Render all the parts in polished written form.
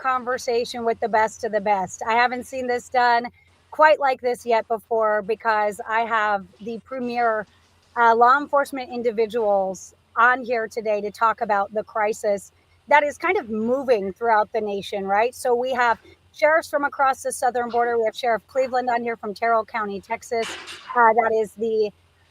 conversation with the best of the best. I haven't seen this done quite like this yet before because I have the premier law enforcement individuals on here today to talk about the crisis that is kind of moving throughout the nation, right? So we have sheriffs from across the southern border. We have Sheriff Cleveland on here from Terrell County, Texas. That is the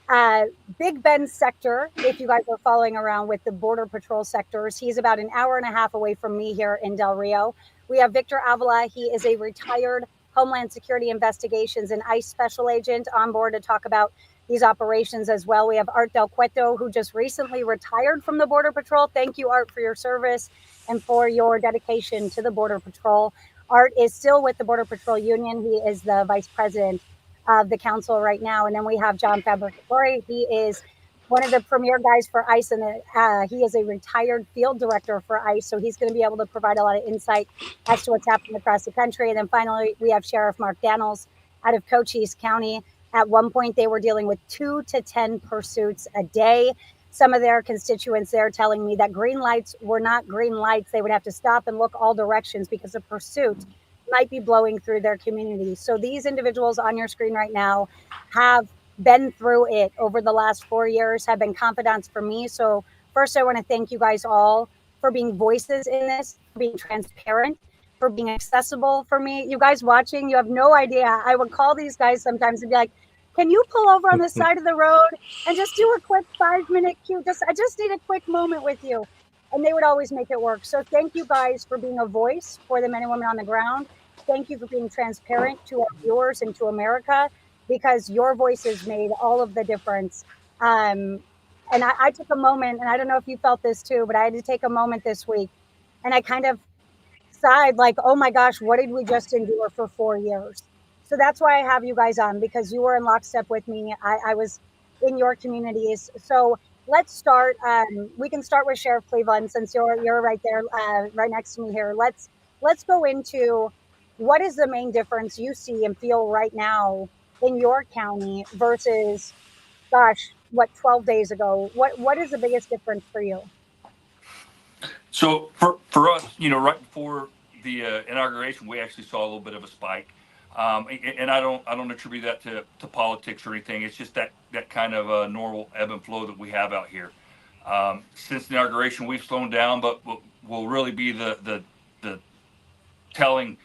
uh, Big Bend sector. If you guys are following around with the Border Patrol sectors, he's about an hour and a half away from me here in Del Rio. We have Victor Avila. He is a retired Homeland Security Investigations and ICE special agent on board to talk about these operations as well. We have Art Del Cueto, who just recently retired from the Border Patrol. Thank you, Art, for your service and for your dedication to the Border Patrol. Art is still with the Border Patrol Union. He is the vice president of the council right now. And then we have John Fabricatore. He is one of the premier guys for ICE, and he is a retired field director for ICE. So he's going to be able to provide a lot of insight as to what's happening across the country. And then finally, we have Sheriff Mark Daniels out of Cochise County. At one point, they were dealing with 2 to 10 pursuits a day. Some of their constituents there telling me that green lights were not green lights. They would have to stop and look all directions because a pursuit might be blowing through their community. So these individuals on your screen right now have been through it over the last 4 years, have been confidants for me. So first, I want to thank you guys all for being voices in this, for being transparent, for being accessible for me. You guys watching, you have no idea. I would call these guys sometimes and be like, can you pull over on the side of the road and just do a quick 5-minute cue? I just need a quick moment with you. And they would always make it work. So thank you guys for being a voice for the men and women on the ground. Thank you for being transparent to our viewers and to America, because your voices made all of the difference. And I took a moment, and I don't know if you felt this too, but I had to take a moment this week, and I kind of sighed like, oh my gosh, what did we just endure for 4 years? So that's why I have you guys on, because you were in lockstep with me. I was in your communities. So let's start. We can start with Sheriff Cleveland, since you're right there, right next to me here. Let's go into what is the main difference you see and feel right now in your county versus, gosh, what, 12 days ago? What is the biggest difference for you? So for us, right before the inauguration, we actually saw a little bit of a spike. And I don't attribute that to politics or anything. It's just that kind of normal ebb and flow that we have out here. Since the inauguration, we've slowed down, but will really be the telling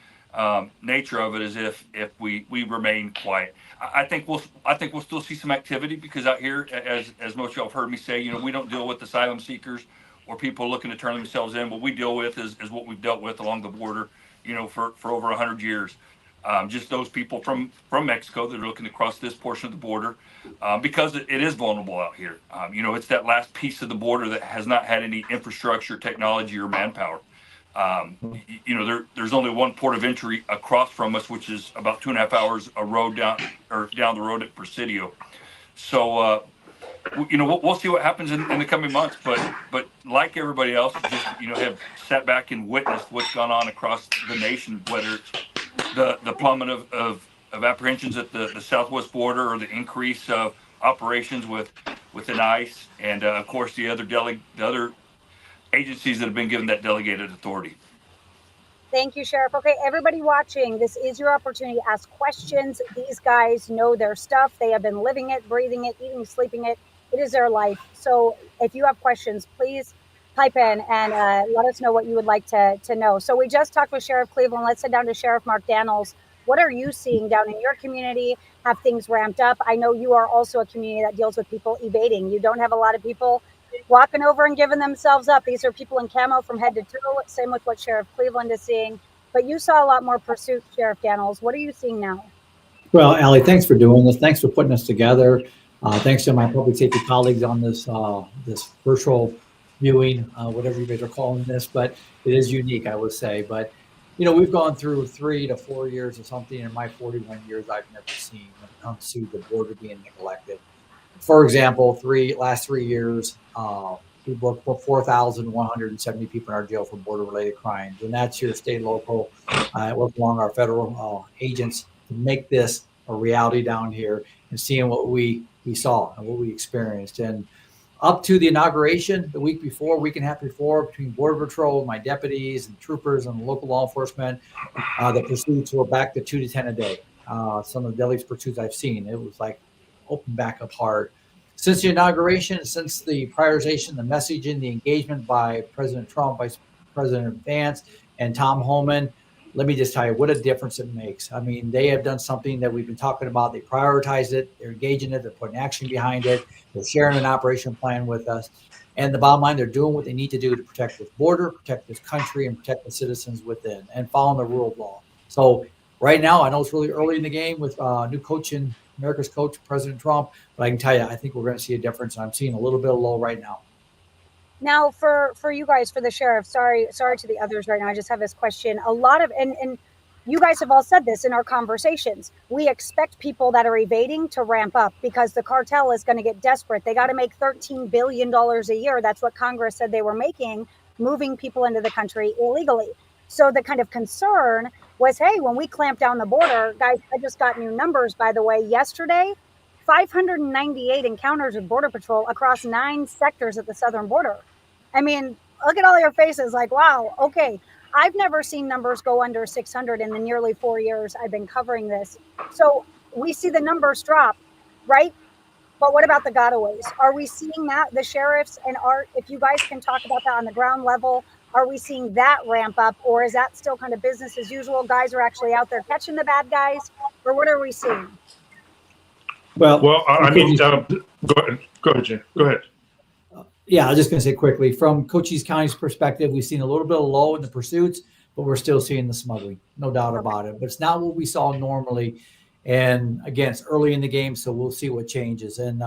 nature of it is if we remain quiet. I think we'll still see some activity, because out here, as most of y'all have heard me say, we don't deal with asylum seekers or people looking to turn themselves in. What we deal with is what we've dealt with along the border, for over 100 years. Just those people from Mexico that are looking to cross this portion of the border, because it is vulnerable out here. It's that last piece of the border that has not had any infrastructure, technology, or manpower. There's only one port of entry across from us, which is about 2.5 hours a road down the road at Presidio. So we'll see what happens in the coming months. But like everybody else, just have sat back and witnessed what's gone on across the nation, whether it's the plummet of apprehensions at the southwest border, or the increase of operations within ICE, and of course the other agencies that have been given that delegated authority. Thank you, Sheriff. Okay, everybody watching, this is your opportunity to ask questions. These guys know their stuff. They have been living it, breathing it, eating, sleeping it. It is their life. So if you have questions, please type in and let us know what you would like to know. So we just talked with Sheriff Cleveland. Let's head down to Sheriff Mark Daniels. What are you seeing down in your community? Have things ramped up? I know you are also a community that deals with people evading. You don't have a lot of people walking over and giving themselves up. These are people in camo from head to toe. Same with what Sheriff Cleveland is seeing. But you saw a lot more pursuit, Sheriff Daniels. What are you seeing now? Well, Allie, thanks for doing this. Thanks for putting us together. Thanks to my public safety colleagues on this virtual viewing, whatever you guys are calling this, but it is unique, I would say. But we've gone through 3 to 4 years or something in my 41 years I've never seen when it comes to the border being neglected. For example, last 3 years, we put 4,170 people in our jail for border-related crimes, and that's your state, local, work along our federal agents to make this a reality down here, and seeing what we saw and what we experienced. And up to the inauguration, the week before, week and a half before, between Border Patrol, my deputies and troopers and local law enforcement, the pursuits were back to 2 to 10 a day. Some of the deadliest pursuits I've seen. It was like open back up hard. Since the inauguration, since the prioritization, the messaging, the engagement by President Trump, Vice President Vance, and Tom Homan, let me just tell you what a difference it makes. I mean, they have done something that we've been talking about. They prioritize it, they're engaging it, they're putting action behind it, they're sharing an operation plan with us. And the bottom line, they're doing what they need to do to protect this border, protect this country, and protect the citizens within, and following the rule of law. So right now, I know it's really early in the game with new coach and America's coach, President Trump, but I can tell you, I think we're going to see a difference. I'm seeing a little bit of low right now. Now, for you guys, for the sheriff, sorry to the others right now. I just have this question. A lot of and you guys have all said this in our conversations. We expect people that are evading to ramp up because the cartel is going to get desperate. They got to make $13 billion a year. That's what Congress said they were making, moving people into the country illegally. So the kind of concern was, hey, when we clamp down the border, guys, I just got new numbers, by the way, yesterday, 598 encounters with Border Patrol across 9 sectors at the southern border. I mean, look at all your faces like, wow, okay. I've never seen numbers go under 600 in the nearly 4 years I've been covering this. So we see the numbers drop, right? But what about the gotaways? Are we seeing that? The sheriffs and Art, if you guys can talk about that on the ground level, are we seeing that ramp up, or is that still kind of business as usual? Guys are actually out there catching the bad guys, or what are we seeing? Well, I mean, go ahead, Jim. Go ahead. Yeah, I was just going to say quickly, from Cochise County's perspective, we've seen a little bit of low in the pursuits, but we're still seeing the smuggling, no doubt about it. But it's not what we saw normally. And again, it's early in the game, so we'll see what changes. And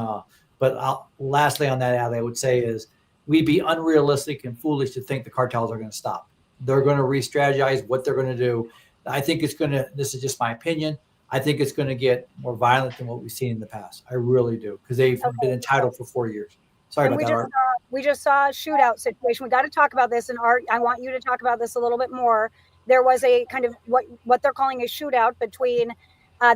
lastly on that, I would say is we'd be unrealistic and foolish to think the cartels are going to stop. They're going to re-strategize what they're going to do. I think it's going to, this is just my opinion, I think it's going to get more violent than what we've seen in the past. I really do, because they've been entitled for 4 years. Sorry about that, Art. We just saw a shootout situation. We got to talk about this. And Art, I want you to talk about this a little bit more. There was a kind of what they're calling a shootout between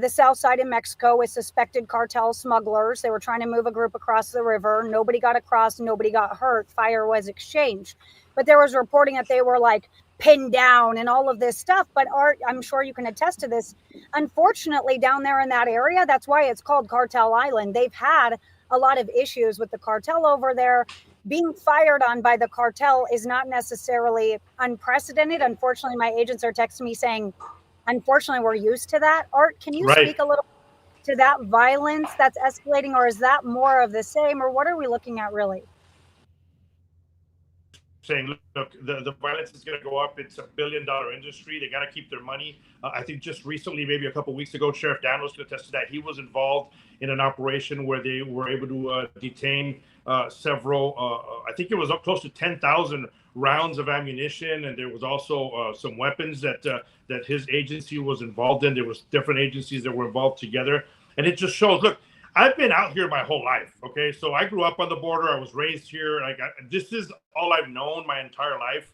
the south side of Mexico with suspected cartel smugglers. They were trying to move a group across the river. Nobody got across. Nobody got hurt. Fire was exchanged. But there was reporting that they were like pinned down and all of this stuff. But Art, I'm sure you can attest to this. Unfortunately, down there in that area, that's why it's called Cartel Island. They've had a lot of issues with the cartel over there. Being fired on by the cartel is not necessarily unprecedented. Unfortunately, my agents are texting me saying, unfortunately, we're used to that. Art, can you speak a little to that violence that's escalating, or is that more of the same, or what are we looking at really? Saying, look, the violence is going to go up. It's $1 billion industry. They got to keep their money. I think just recently, maybe a couple of weeks ago, Sheriff Dan was going to attest to that. He was involved in an operation where they were able to detain several, I think it was up close to 10,000 rounds of ammunition. And there was also some weapons that his agency was involved in. There was different agencies that were involved together. And it just shows, look, I've been out here my whole life. Okay. So I grew up on the border. I was raised here. This is all I've known my entire life.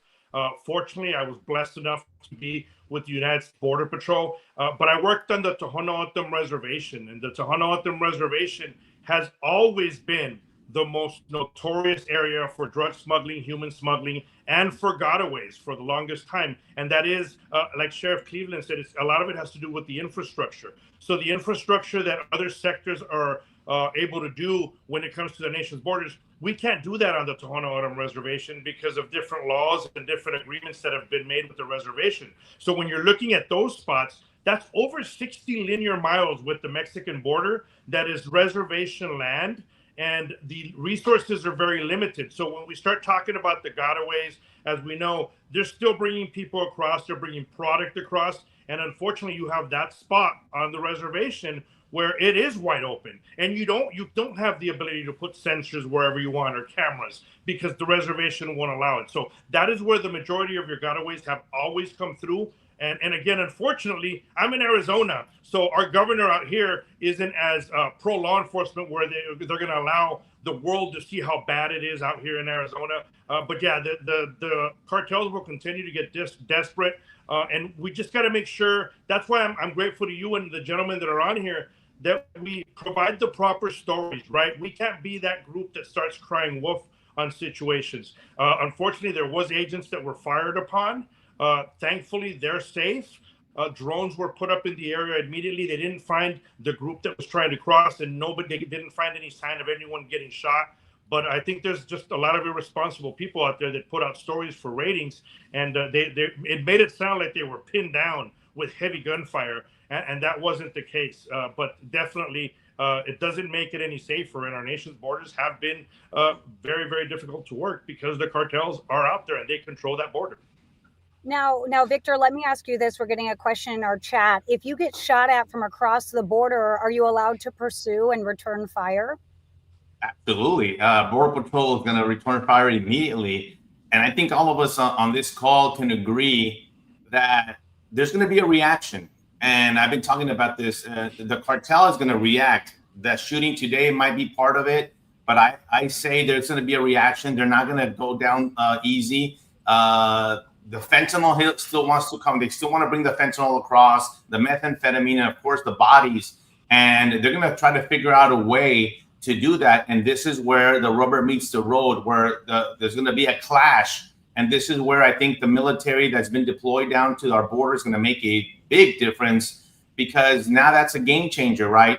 Fortunately, I was blessed enough to be with the United States Border Patrol. But I worked on the Tohono O'odham Reservation, and the Tohono O'odham Reservation has always been the most notorious area for drug smuggling, human smuggling, and for gotaways for the longest time. And that is, like Sheriff Cleveland said, a lot of it has to do with the infrastructure. So the infrastructure that other sectors are able to do when it comes to the nation's borders, we can't do that on the Tohono O'odham Reservation because of different laws and different agreements that have been made with the reservation. So when you're looking at those spots, that's over 60 linear miles with the Mexican border that is reservation land. And the resources are very limited. So when we start talking about the gotaways, as we know, they're still bringing people across, they're bringing product across. And unfortunately, you have that spot on the reservation where it is wide open. And you don't have the ability to put sensors wherever you want or cameras because the reservation won't allow it. So that is where the majority of your gotaways have always come through. And again, unfortunately, I'm in Arizona, so our governor out here isn't as pro law enforcement where they're going to allow the world to see how bad it is out here in Arizona. But yeah, the cartels will continue to get desperate, and we just got to make sure. That's why I'm grateful to you and the gentlemen that are on here that we provide the proper stories, right? We can't be that group that starts crying wolf on situations. Unfortunately, there was agents that were fired upon. Thankfully, they're safe. Drones were put up in the area immediately. They didn't find the group that was trying to cross, and they didn't find any sign of anyone getting shot. But I think there's just a lot of irresponsible people out there that put out stories for ratings, and it made it sound like they were pinned down with heavy gunfire, and that wasn't the case. But definitely, it doesn't make it any safer, and our nation's borders have been very, very difficult to work because the cartels are out there and they control that border. Now, Victor, let me ask you this. We're getting a question in our chat. If you get shot at from across the border, are you allowed to pursue and return fire? Absolutely. Border Patrol is going to return fire immediately. And I think all of us on this call can agree that there's going to be a reaction. And I've been talking about this. The cartel is going to react. The shooting today might be part of it, but I say there's going to be a reaction. They're not going to go down easy. The fentanyl still wants to come. They still want to bring the fentanyl across, the methamphetamine, and of course the bodies. And they're going to try to figure out a way to do that. And this is where the rubber meets the road, where there's going to be a clash. And this is where I think the military that's been deployed down to our border is going to make a big difference, because now that's a game changer, right?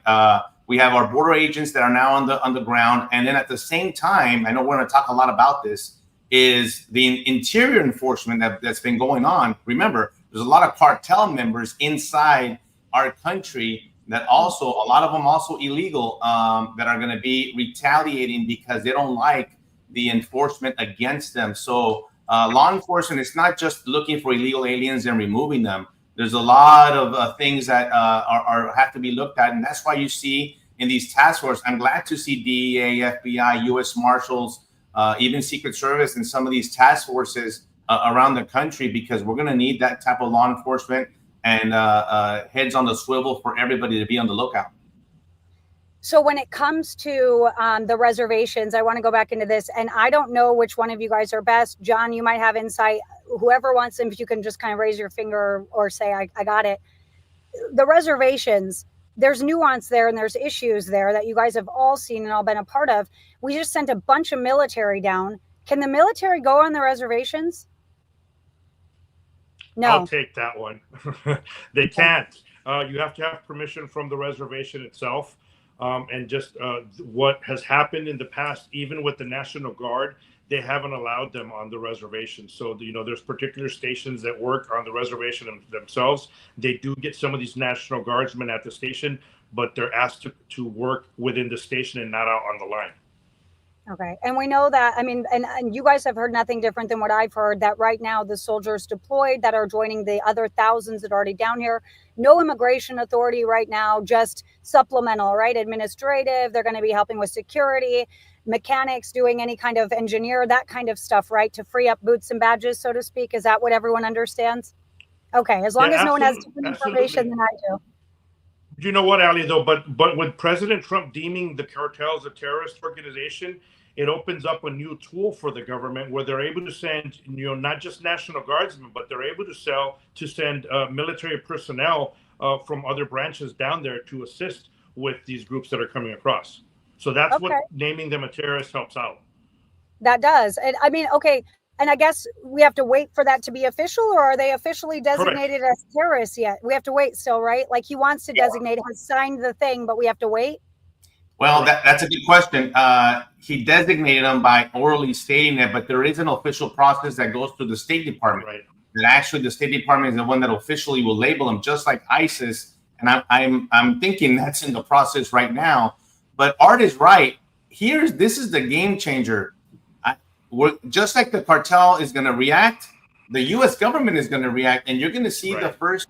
We have our border agents that are now on the ground. And then at the same time, I know we're going to talk a lot about this, is the interior enforcement that's been going on. Remember, there's a lot of cartel members inside our country that also, a lot of them also illegal, that are going to be retaliating because they don't like the enforcement against them. So law enforcement is not just looking for illegal aliens and removing them. There's a lot of things that have to be looked at. And that's why you see in these task force, I'm glad to see DEA, FBI, U.S. Marshals, even Secret Service and some of these task forces around the country, because we're going to need that type of law enforcement and heads on the swivel for everybody to be on the lookout. So when it comes to the reservations, I want to go back into this, and I don't know which one of you guys are best. John, you might have insight. Whoever wants them, if you can just kind of raise your finger or say, I got it. The reservations, there's nuance there and there's issues there that you guys have all seen and all been a part of. We just sent a bunch of military down. Can the military go on the reservations? No. I'll take that one. They can't. You have to have permission from the reservation itself. And just what has happened in the past, even with the National Guard, they haven't allowed them on the reservation. So, there's particular stations that work on the reservation themselves. They do get some of these National Guardsmen at the station, but they're asked to work within the station and not out on the line. Okay. And we know that, I mean, and you guys have heard nothing different than what I've heard, that right now the soldiers deployed that are joining the other thousands that are already down here, no immigration authority right now, just supplemental, right? Administrative. They're going to be helping with security, mechanics, doing any kind of engineer, that kind of stuff, right? To free up boots and badges, so to speak. Is that what everyone understands? Okay. As long as no one has different information than I do. You know what, Ali, though, but with President Trump deeming the cartels a terrorist organization, it opens up a new tool for the government where they're able to send, not just National Guardsmen, but they're able to send military personnel from other branches down there to assist with these groups that are coming across. So that's what naming them a terrorist helps out. That does. And I mean, okay. And I guess we have to wait for that to be official, or are they officially designated as terrorists yet? We have to wait still, right? Like he wants to designate, has signed the thing, but we have to wait. Well, that's a good question. He designated them by orally stating it, but there is an official process that goes through the State Department. Right. And actually, the State Department is the one that officially will label them, just like ISIS. And I'm thinking that's in the process right now. But Art is right. This is the game changer. Just like the cartel is going to react, the U.S. government is going to react, and you're going to see the first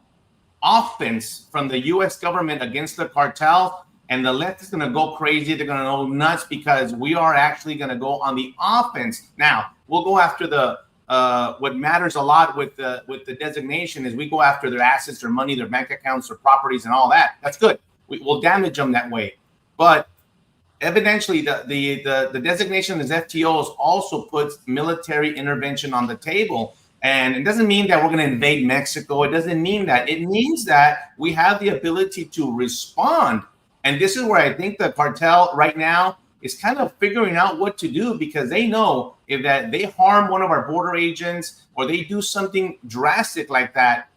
offense from the U.S. government against the cartel, and the left is going to go crazy. They're going to go nuts because we are actually going to go on the offense. Now, we'll go after what matters a lot with the designation is we go after their assets, their money, their bank accounts, their properties, and all that. That's good. We'll damage them that way. But evidently, the designation as FTOs also puts military intervention on the table. And it doesn't mean that we're going to invade Mexico. It doesn't mean that. It means that we have the ability to respond And this is where I think the cartel right now is kind of figuring out what to do, because they know if that they harm one of our border agents or they do something drastic like that,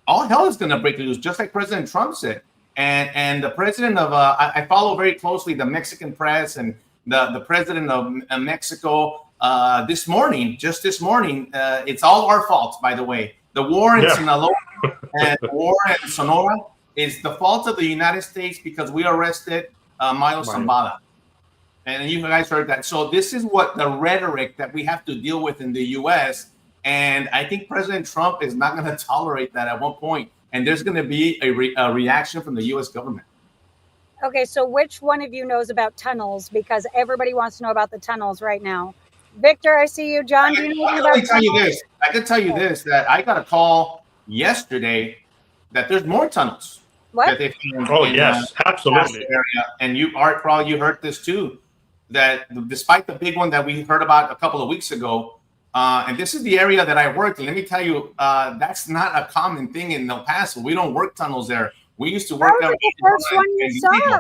all hell is going to break loose, just like President Trump said. And the president of I follow very closely the Mexican press, and the president of Mexico this morning, it's all our fault, by the way. The war in Sinaloa and the war in Sonora is the fault of the United States because we arrested Mayo Zambada. And you guys heard that. So this is what the rhetoric that we have to deal with in the U.S. And I think President Trump is not going to tolerate that at one point. And there's going to be a reaction from the U.S. government. Okay, so which one of you knows about tunnels? Because everybody wants to know about the tunnels right now. Victor, I see you. John, do you know anything about tunnels? I can tell you this, that I got a call yesterday that there's more tunnels. What? That they found yes, absolutely. Area. And you heard this too, that despite the big one that we heard about a couple of weeks ago, and this is the area that I worked. Let me tell you, that's not a common thing in El Paso. We don't work tunnels there. We used to work that was the first one you saw.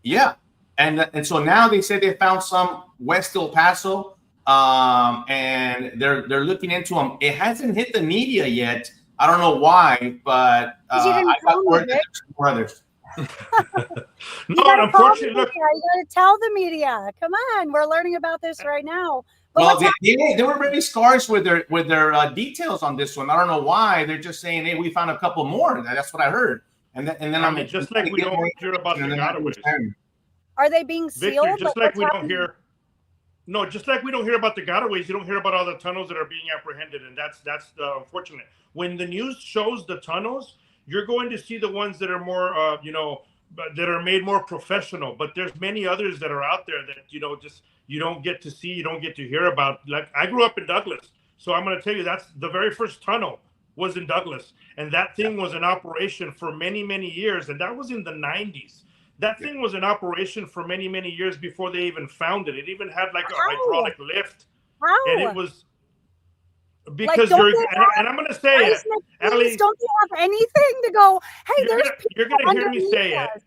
Yeah, and so now they say they found some West El Paso, and they're looking into them. It hasn't hit the media yet. I don't know why, but I got word that there's more others. No, unfortunately, look, you got to tell the media. Come on, we're learning about this right now. Well, they were very scarce with their details on this one. I don't know why. They're just saying, "Hey, we found a couple more." That's what I heard. And then I mean, just like we don't hear about the gotaways. Are they being sealed? Victor, just like we don't hear. No, just like we don't hear about the gotaways, you don't hear about all the tunnels that are being apprehended, and that's unfortunate. When the news shows the tunnels, you're going to see the ones that are more, that are made more professional. But there's many others that are out there that just you don't get to see, you don't get to hear about. Like, I grew up in Douglas, so I'm going to tell you that's the very first tunnel was in Douglas, and that thing was in operation for many, many years, and that was in the 90s. That thing was in operation for many, many years before they even found it. It even had like a hydraulic lift. How? And it was because and I'm going to say it, Allie, don't you have anything to go, hey, you're going to hear me say it.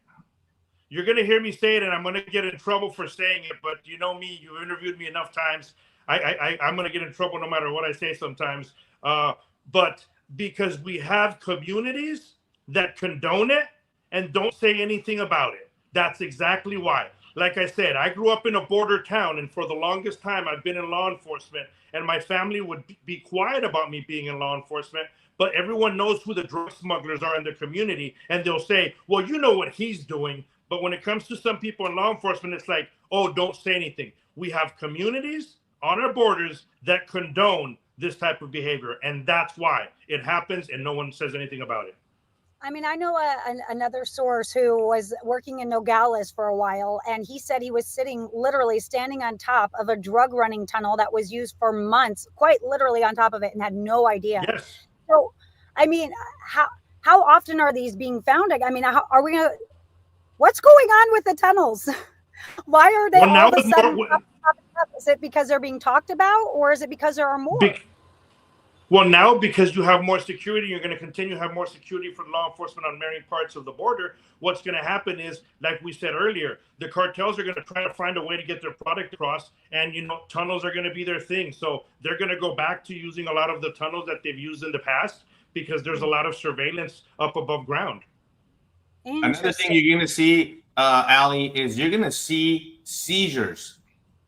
You're going to hear me say it, and I'm going to get in trouble for saying it. But you know me, you've interviewed me enough times. I'm going to get in trouble no matter what I say sometimes. But because we have communities that condone it and don't say anything about it. That's exactly why. Like I said, I grew up in a border town, and for the longest time, I've been in law enforcement, and my family would be quiet about me being in law enforcement, but everyone knows who the drug smugglers are in the community, and they'll say, well, you know what he's doing. But when it comes to some people in law enforcement, it's like, oh, don't say anything. We have communities on our borders that condone this type of behavior, and that's why it happens, and no one says anything about it. I mean, I know another source who was working in Nogales for a while, and he said he was literally standing on top of a drug running tunnel that was used for months, quite literally on top of it, and had no idea. Yes. So, I mean, how often are these being found? I mean, what's going on with the tunnels? Why are they all of a sudden up? Is it because they're being talked about, or is it because there are more? Well, now because you have more security, you're going to continue to have more security for law enforcement on many parts of the border. What's going to happen is, like we said earlier, the cartels are going to try to find a way to get their product across, and tunnels are going to be their thing. So they're going to go back to using a lot of the tunnels that they've used in the past because there's a lot of surveillance up above ground. Another thing you're going to see, Allie, is you're going to see seizures.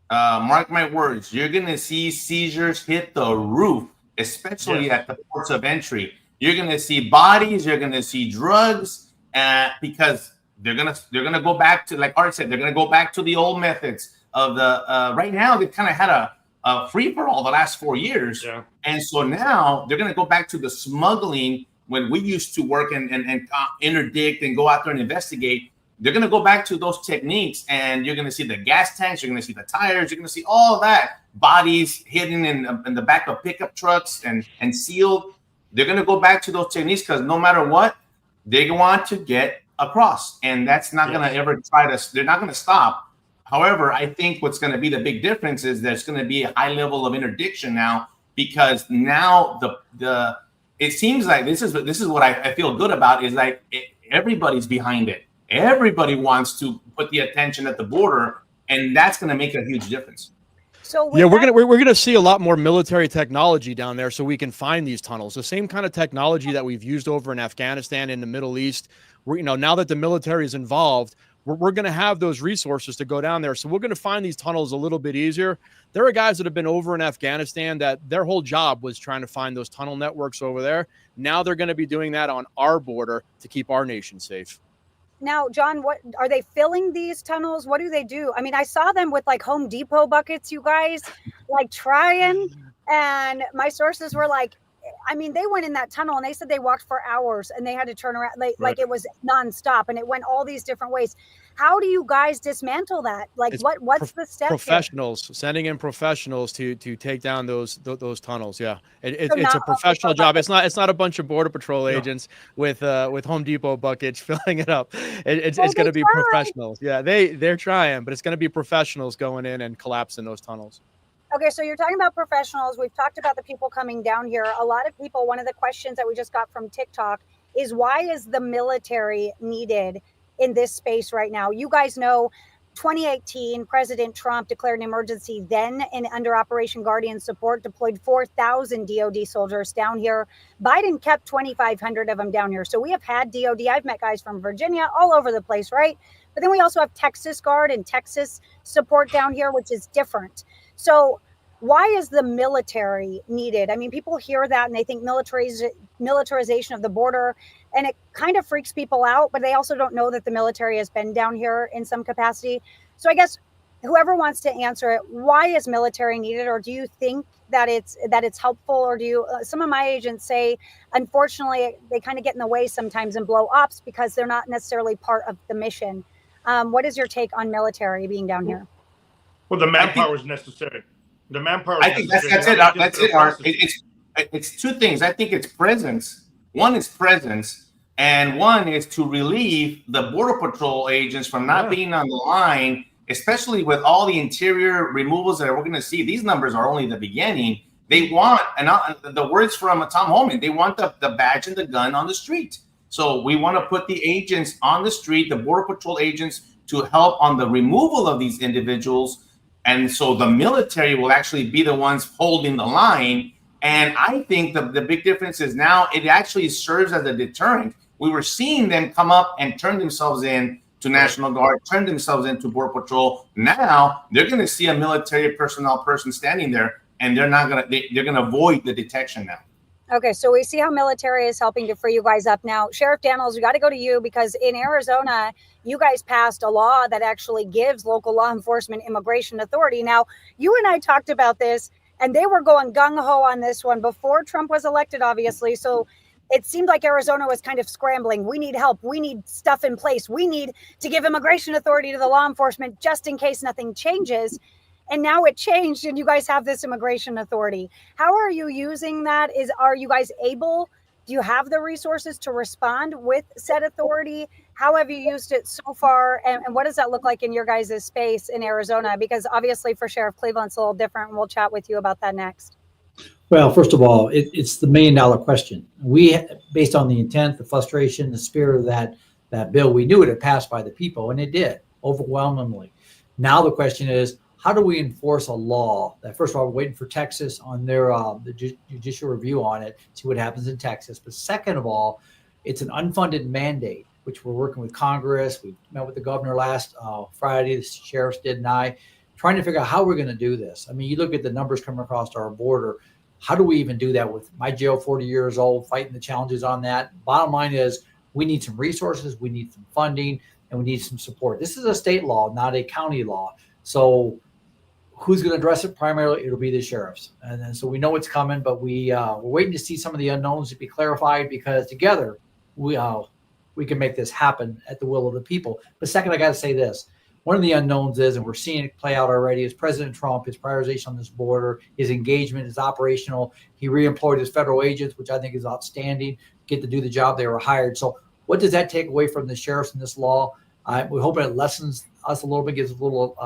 Mark my words, you're going to see seizures hit the roof, especially at the ports of entry. You're going to see bodies, you're going to see drugs, because they're going to go back to, like Art said, they're going to go back to the old methods of the, right now they've kind of had a free-for-all the last 4 years. Yeah. And so now they're going to go back to the smuggling when we used to work and interdict and go out there and investigate. They're going to go back to those techniques, and you're going to see the gas tanks, you're going to see the tires, you're going to see all that, bodies hidden in the back of pickup trucks and sealed. They're going to go back to those techniques because no matter what, they want to get across, and that's not going to ever they're not going to stop. However, I think what's going to be the big difference is there's going to be a high level of interdiction now, because now it seems like this is what I feel good about is like everybody's behind it. Everybody wants to put the attention at the border, and that's going to make a huge difference. So yeah, we're gonna see a lot more military technology down there, so we can find these tunnels. The same kind of technology that we've used over in Afghanistan, in the Middle East. Now that the military is involved, we're going to have those resources to go down there. So we're going to find these tunnels a little bit easier. There are guys that have been over in Afghanistan that their whole job was trying to find those tunnel networks over there. Now they're going to be doing that on our border to keep our nation safe. Now, John, what are they filling these tunnels? What do they do? I mean, I saw them with like Home Depot buckets, you guys, like trying, and my sources were like, I mean, they went in that tunnel and they said they walked for hours and they had to turn around, like it was nonstop, and it went all these different ways. How do you guys dismantle that? Like, what's the step? Professionals, sending in professionals to take down those tunnels. Yeah, it's a professional job. It's not a bunch of Border Patrol agents with Home Depot buckets filling it up. It's going to be professionals. Yeah, they're trying, but it's going to be professionals going in and collapsing those tunnels. Okay, so you're talking about professionals. We've talked about the people coming down here. A lot of people, one of the questions that we just got from TikTok is, why is the military needed in this space right now? You guys know 2018, President Trump declared an emergency then, and under Operation Guardian Support deployed 4,000 DOD soldiers down here. Biden kept 2,500 of them down here. So we have had DOD. I've met guys from Virginia, all over the place, right? But then we also have Texas Guard and Texas support down here, which is different. So why is the military needed? I mean, people hear that and they think militarization of the border, and it kind of freaks people out, but they also don't know that the military has been down here in some capacity. So I guess whoever wants to answer it, why is military needed? Or do you think that it's helpful? Or do you, some of my agents say, unfortunately, they kind of get in the way sometimes and blow ops because they're not necessarily part of the mission. What is your take on military being down here? Well, the manpower is necessary. The manpower. I think that's it. That's it. Art. It's two things. I think it's presence. One is presence, and one is to relieve the Border Patrol agents from not being on the line, especially with all the interior removals that we're going to see. These numbers are only the beginning. They want, and the words from Tom Holman, they want the badge and the gun on the street. So we want to put the agents on the street, the Border Patrol agents, to help on the removal of these individuals. And so the military will actually be the ones holding the line. And I think the big difference is now it actually serves as a deterrent. We were seeing them come up and turn themselves in to National Guard, turn themselves into Border Patrol. Now they're going to see a military personnel person standing there, and they're going to avoid the detection now. Okay, so we see how military is helping to free you guys up. Now, Sheriff Daniels, we got to go to you, because in Arizona, you guys passed a law that actually gives local law enforcement immigration authority. Now, you and I talked about this, and they were going gung-ho on this one before Trump was elected, obviously. So it seemed like Arizona was kind of scrambling. We need help. We need stuff in place. We need to give immigration authority to the law enforcement just in case nothing changes. And now it changed, and you guys have this immigration authority. How are you using that? Are you guys able? Do you have the resources to respond with said authority? How have you used it so far? And what does that look like in your guys' space in Arizona? Because obviously for Sheriff Cleveland, it's a little different. And we'll chat with you about that next. Well, first of all, it's the $1 million question. Based on the intent, the frustration, the spirit of that bill, we knew it had passed by the people, and it did overwhelmingly. Now the question is, how do we enforce a law that, first of all, we're waiting for Texas on their the judicial review on it, see what happens in Texas. But second of all, it's an unfunded mandate, which we're working with Congress. We met with the governor last Friday, the sheriffs did, and I, trying to figure out how we're going to do this. I mean, you look at the numbers coming across our border. How do we even do that with my jail 40 years old, fighting the challenges on that? Bottom line is we need some resources, we need some funding, and we need some support. This is a state law, not a county law. So who's going to address it? Primarily, it'll be the sheriffs. And then, so we know it's coming, but we're waiting to see some of the unknowns to be clarified, because together we can make this happen at the will of the people. But second, I got to say this. One of the unknowns is, and we're seeing it play out already, is President Trump, his prioritization on this border, his engagement, his operational. He reemployed his federal agents, which I think is outstanding, get to do the job they were hired. So what does that take away from the sheriffs in this law? We're hoping it lessens us a little bit, gives a little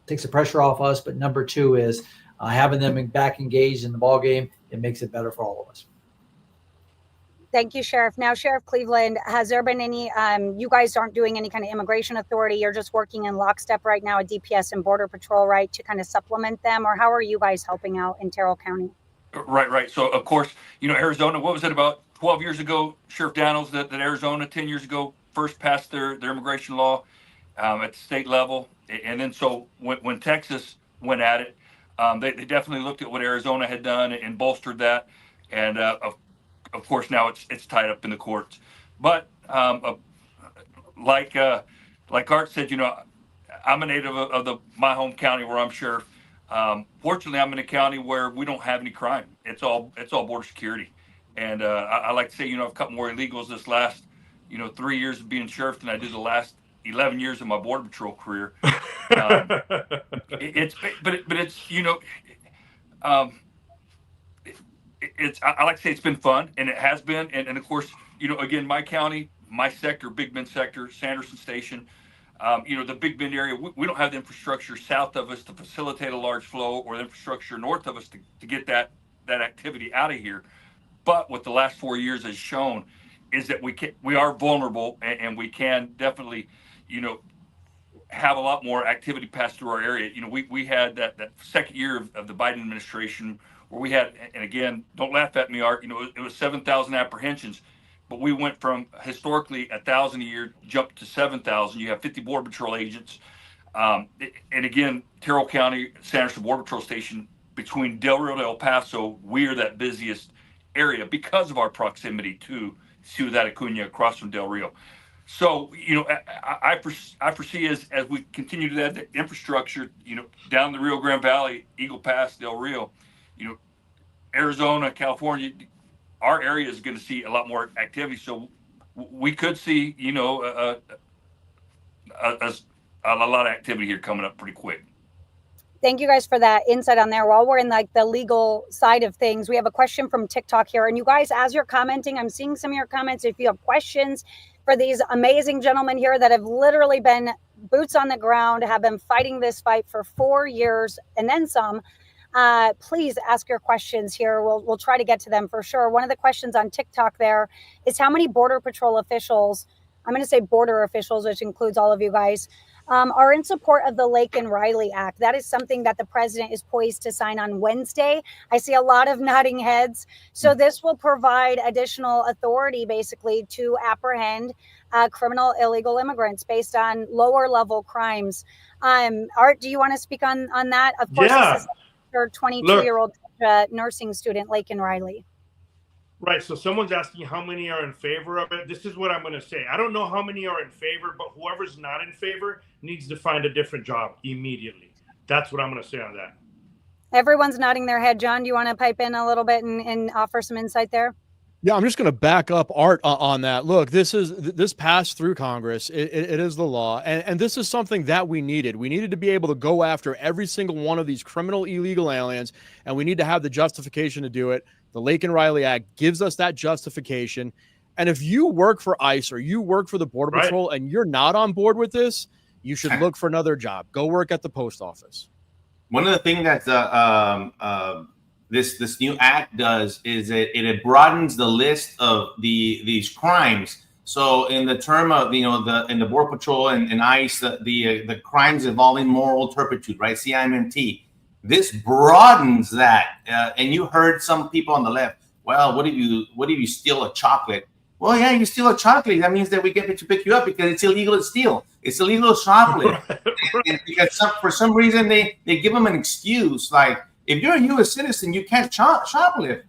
takes the pressure off us. But number two is having them back engaged in the ball game. It makes it better for all of us. Thank you, Sheriff. Now, Sheriff Cleveland, has there been any, you guys aren't doing any kind of immigration authority. You're just working in lockstep right now at DPS and Border Patrol, right, to kind of supplement them? Or how are you guys helping out in Terrell County? Right. So, of course, Arizona, what was it, about 12 years ago, Sheriff Daniels, that Arizona 10 years ago first passed their immigration law at the state level. And then so when Texas went at it, they definitely looked at what Arizona had done and bolstered that. And of course, now it's tied up in the courts. But like Art said, I'm a native of my home county where I'm sheriff. Fortunately, I'm in a county where we don't have any crime. It's all border security. And I like to say, I've caught more illegals this last 3 years of being sheriff than I did the last 11 years of my border patrol career. It's I like to say it's been fun, and it has been. And of course, again, my county, my sector, Big Bend sector, Sanderson Station, the Big Bend area, we don't have the infrastructure south of us to facilitate a large flow, or the infrastructure north of us to get that activity out of here. But what the last 4 years has shown is that we are vulnerable, and we can definitely, have a lot more activity pass through our area. We had that second year of the Biden administration where we had, and again, don't laugh at me, Art, it was 7,000 apprehensions, but we went from historically 1,000 a year, jumped to 7,000. You have 50 Border Patrol agents. And again, Terrell County, Sanderson Border Patrol Station, between Del Rio to El Paso, we're that busiest area because of our proximity to Ciudad Acuña across from Del Rio. So, I foresee as we continue to add the infrastructure, down the Rio Grande Valley, Eagle Pass, Del Rio, Arizona, California, our area is going to see a lot more activity. So we could see, a lot of activity here coming up pretty quick. Thank you guys for that insight on there. While we're in like the legal side of things, we have a question from TikTok here. And you guys, as you're commenting, I'm seeing some of your comments. If you have questions for these amazing gentlemen here that have literally been boots on the ground, have been fighting this fight for 4 years and then some, please ask your questions here. We'll try to get to them for sure. One of the questions on TikTok there is how many Border Patrol officials, I'm going to say border officials, which includes all of you guys, are in support of the Laken Riley Act. That is something that the president is poised to sign on Wednesday. I see a lot of nodding heads. So this will provide additional authority basically to apprehend criminal illegal immigrants based on lower level crimes. Art, do you want to speak on that? Of course, this is your 22-year-old nursing student, Laken Riley. Right. So someone's asking how many are in favor of it. This is what I'm going to say. I don't know how many are in favor, but whoever's not in favor needs to find a different job immediately. That's what I'm going to say on that. Everyone's nodding their head. John, do you want to pipe in a little bit and offer some insight there? Yeah, I'm just going to back up Art on that. Look, this passed through Congress. It is the law. And this is something that we needed. We needed to be able to go after every single one of these criminal illegal aliens, and we need to have the justification to do it. The Laken Riley Act gives us that justification. And if you work for ICE or you work for the Border Patrol and you're not on board with this, you should look for another job. Go work at the post office. One of the things that this new act does is it broadens the list of these crimes. So in the term of in the Border Patrol and ICE, the crimes involving moral turpitude, right? CIMT. This broadens that, and you heard some people on the left. Well, what if you steal a chocolate? Well, yeah, you steal a chocolate. That means that we get to pick you up because it's illegal to steal. It's illegal to shoplift. And because for some reason they give them an excuse, like if you're a U.S. citizen, you can't shoplift.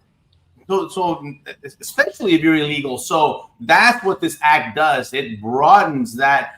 So especially if you're illegal. So that's what this act does. It broadens that.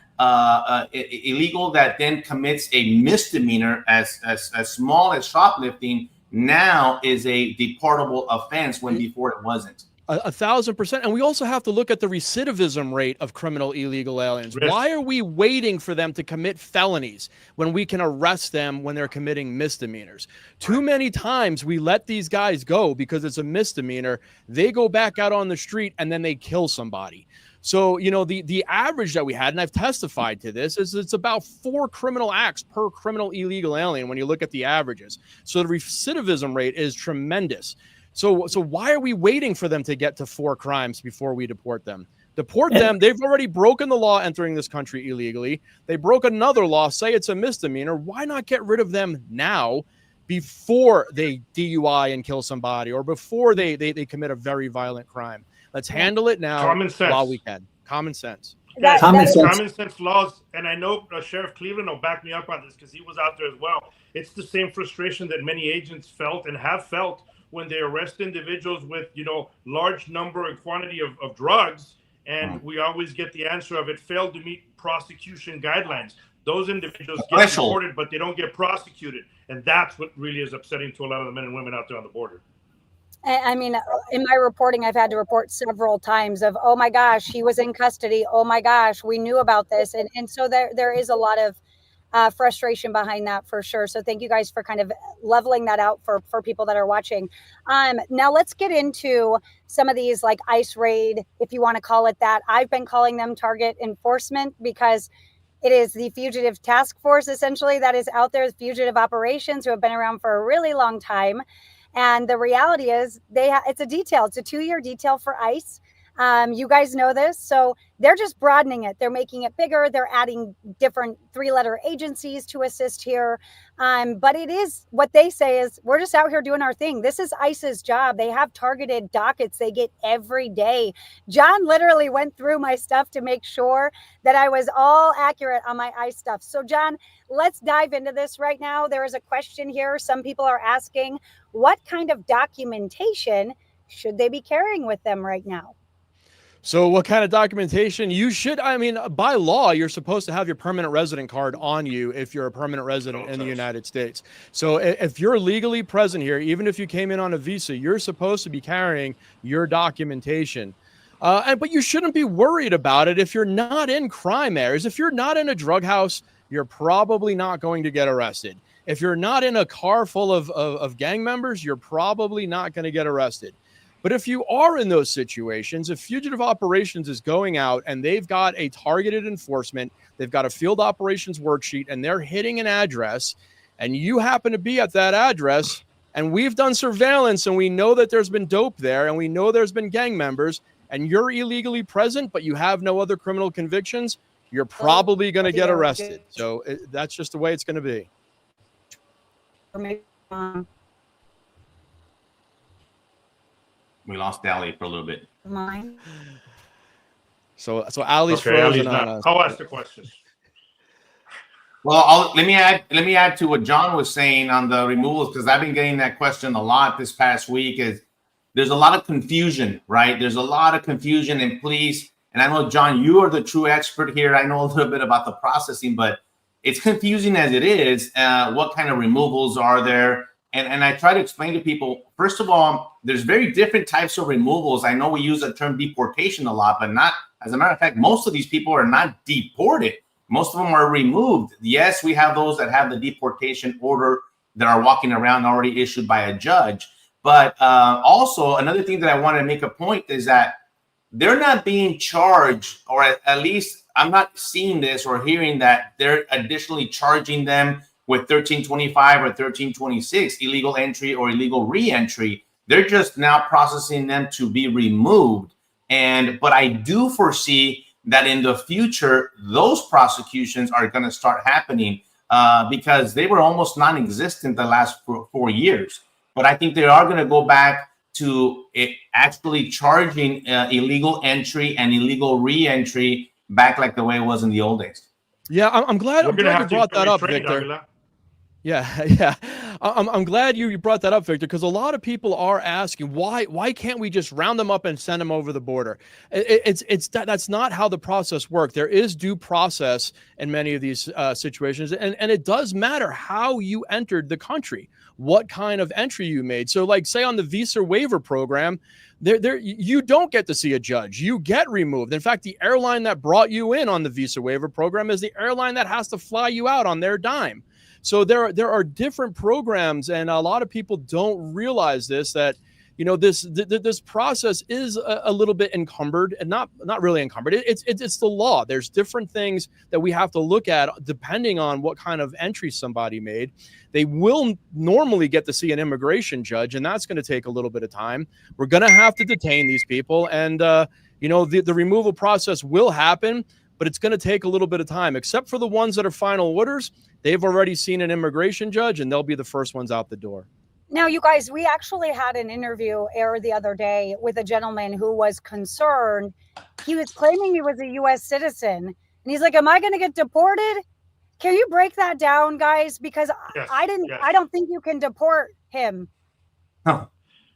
Illegal that then commits a misdemeanor as small as shoplifting now is a deportable offense when before it wasn't. 1,000%. And we also have to look at the recidivism rate of criminal illegal aliens. Yes. Why are we waiting for them to commit felonies when we can arrest them when they're committing misdemeanors? Too many times we let these guys go because it's a misdemeanor. They go back out on the street and then they kill somebody. So, the average that we had, and I've testified to this, is it's about 4 criminal acts per criminal illegal alien when you look at the averages. So the recidivism rate is tremendous. So why are we waiting for them to get to 4 crimes before we deport them? Deport them. They've already broken the law entering this country illegally. They broke another law, say it's a misdemeanor. Why not get rid of them now before they DUI and kill somebody, or before they commit a very violent crime? Let's handle it now while we can. Common sense. Common sense laws. And I know Sheriff Cleveland will back me up on this because he was out there as well. It's the same frustration that many agents felt and have felt when they arrest individuals with, large number and quantity of drugs. And we always get the answer of it failed to meet prosecution guidelines. Those individuals get deported, but they don't get prosecuted. And that's what really is upsetting to a lot of the men and women out there on the border. I mean, in my reporting, I've had to report several times of, oh my gosh, he was in custody. Oh my gosh, we knew about this. And so there is a lot of frustration behind that for sure. So thank you guys for kind of leveling that out for people that are watching. Now let's get into some of these like ICE raid, if you want to call it that. I've been calling them target enforcement because it is the fugitive task force, essentially, that is out there, fugitive operations, who have been around for a really long time. And the reality is it's a detail. It's a 2-year detail for ICE. You guys know this. So they're just broadening it. They're making it bigger. They're adding different 3-letter agencies to assist here. But it is what they say is we're just out here doing our thing. This is ICE's job. They have targeted dockets they get every day. John literally went through my stuff to make sure that I was all accurate on my ICE stuff. So John, let's dive into this right now. There is a question here. Some people are asking, what kind of documentation should they be carrying with them right now? So what kind of documentation you should, by law, you're supposed to have your permanent resident card on you if you're a permanent resident in the United States. So if you're legally present here, even if you came in on a visa, you're supposed to be carrying your documentation. But you shouldn't be worried about it if you're not in crime areas. If you're not in a drug house, you're probably not going to get arrested. If you're not in a car full of gang members, you're probably not going to get arrested. But if you are in those situations, if fugitive operations is going out and they've got a targeted enforcement, they've got a field operations worksheet, and they're hitting an address, and you happen to be at that address, and we've done surveillance, and we know that there's been dope there, and we know there's been gang members, and you're illegally present, but you have no other criminal convictions, you're probably going to get arrested. So that's just the way it's going to be. We lost Ali for a little bit. Mine. So Ali's frozen on us. I'll ask the question. Well, let me add to what John was saying on the removals, because I've been getting that question a lot this past week. Is there's a lot of confusion, right? There's a lot of confusion, and please, and I know, John, you are the true expert here. I know a little bit about the processing, but it's confusing as it is. What kind of removals are there? And I try to explain to people, first of all, there's very different types of removals. I know we use the term deportation a lot, but not, as a matter of fact, most of these people are not deported. Most of them are removed. Yes, we have those that have the deportation order that are walking around already issued by a judge. But also, another thing that I want to make a point is that they're not being charged, or at least I'm not seeing this or hearing that they're additionally charging them with 1325 or 1326, illegal entry or illegal re-entry. They're just now processing them to be removed. But I do foresee that in the future, those prosecutions are going to start happening because they were almost non-existent the last 4 years. But I think they are going to go back to actually charging illegal entry and illegal re-entry back like the way it was in the old days. Yeah, I'm glad you brought that up, Victor. Aguilar. Yeah. I'm glad you brought that up, Victor, because a lot of people are asking why can't we just round them up and send them over the border? That's not how the process works. There is due process in many of these situations, and it does matter how you entered the country, what kind of entry you made. So, like, say on the visa waiver program, you don't get to see a judge. You get removed. In fact, the airline that brought you in on the visa waiver program is the airline that has to fly you out on their dime. So there are different programs, and a lot of people don't realize this, that this process is a little bit encumbered, and not really encumbered. It's the law. There's different things that we have to look at depending on what kind of entry somebody made. They will normally get to see an immigration judge, and that's going to take a little bit of time. We're going to have to detain these people, and the removal process will happen, but it's going to take a little bit of time. Except for the ones that are final orders, they've already seen an immigration judge, and they'll be the first ones out the door. Now, you guys, we actually had an interview air the other day with a gentleman who was concerned. He was claiming he was a U.S. citizen, and he's like, "Am I going to get deported?" Can you break that down, guys? Because Yes, I don't think you can deport him. Huh.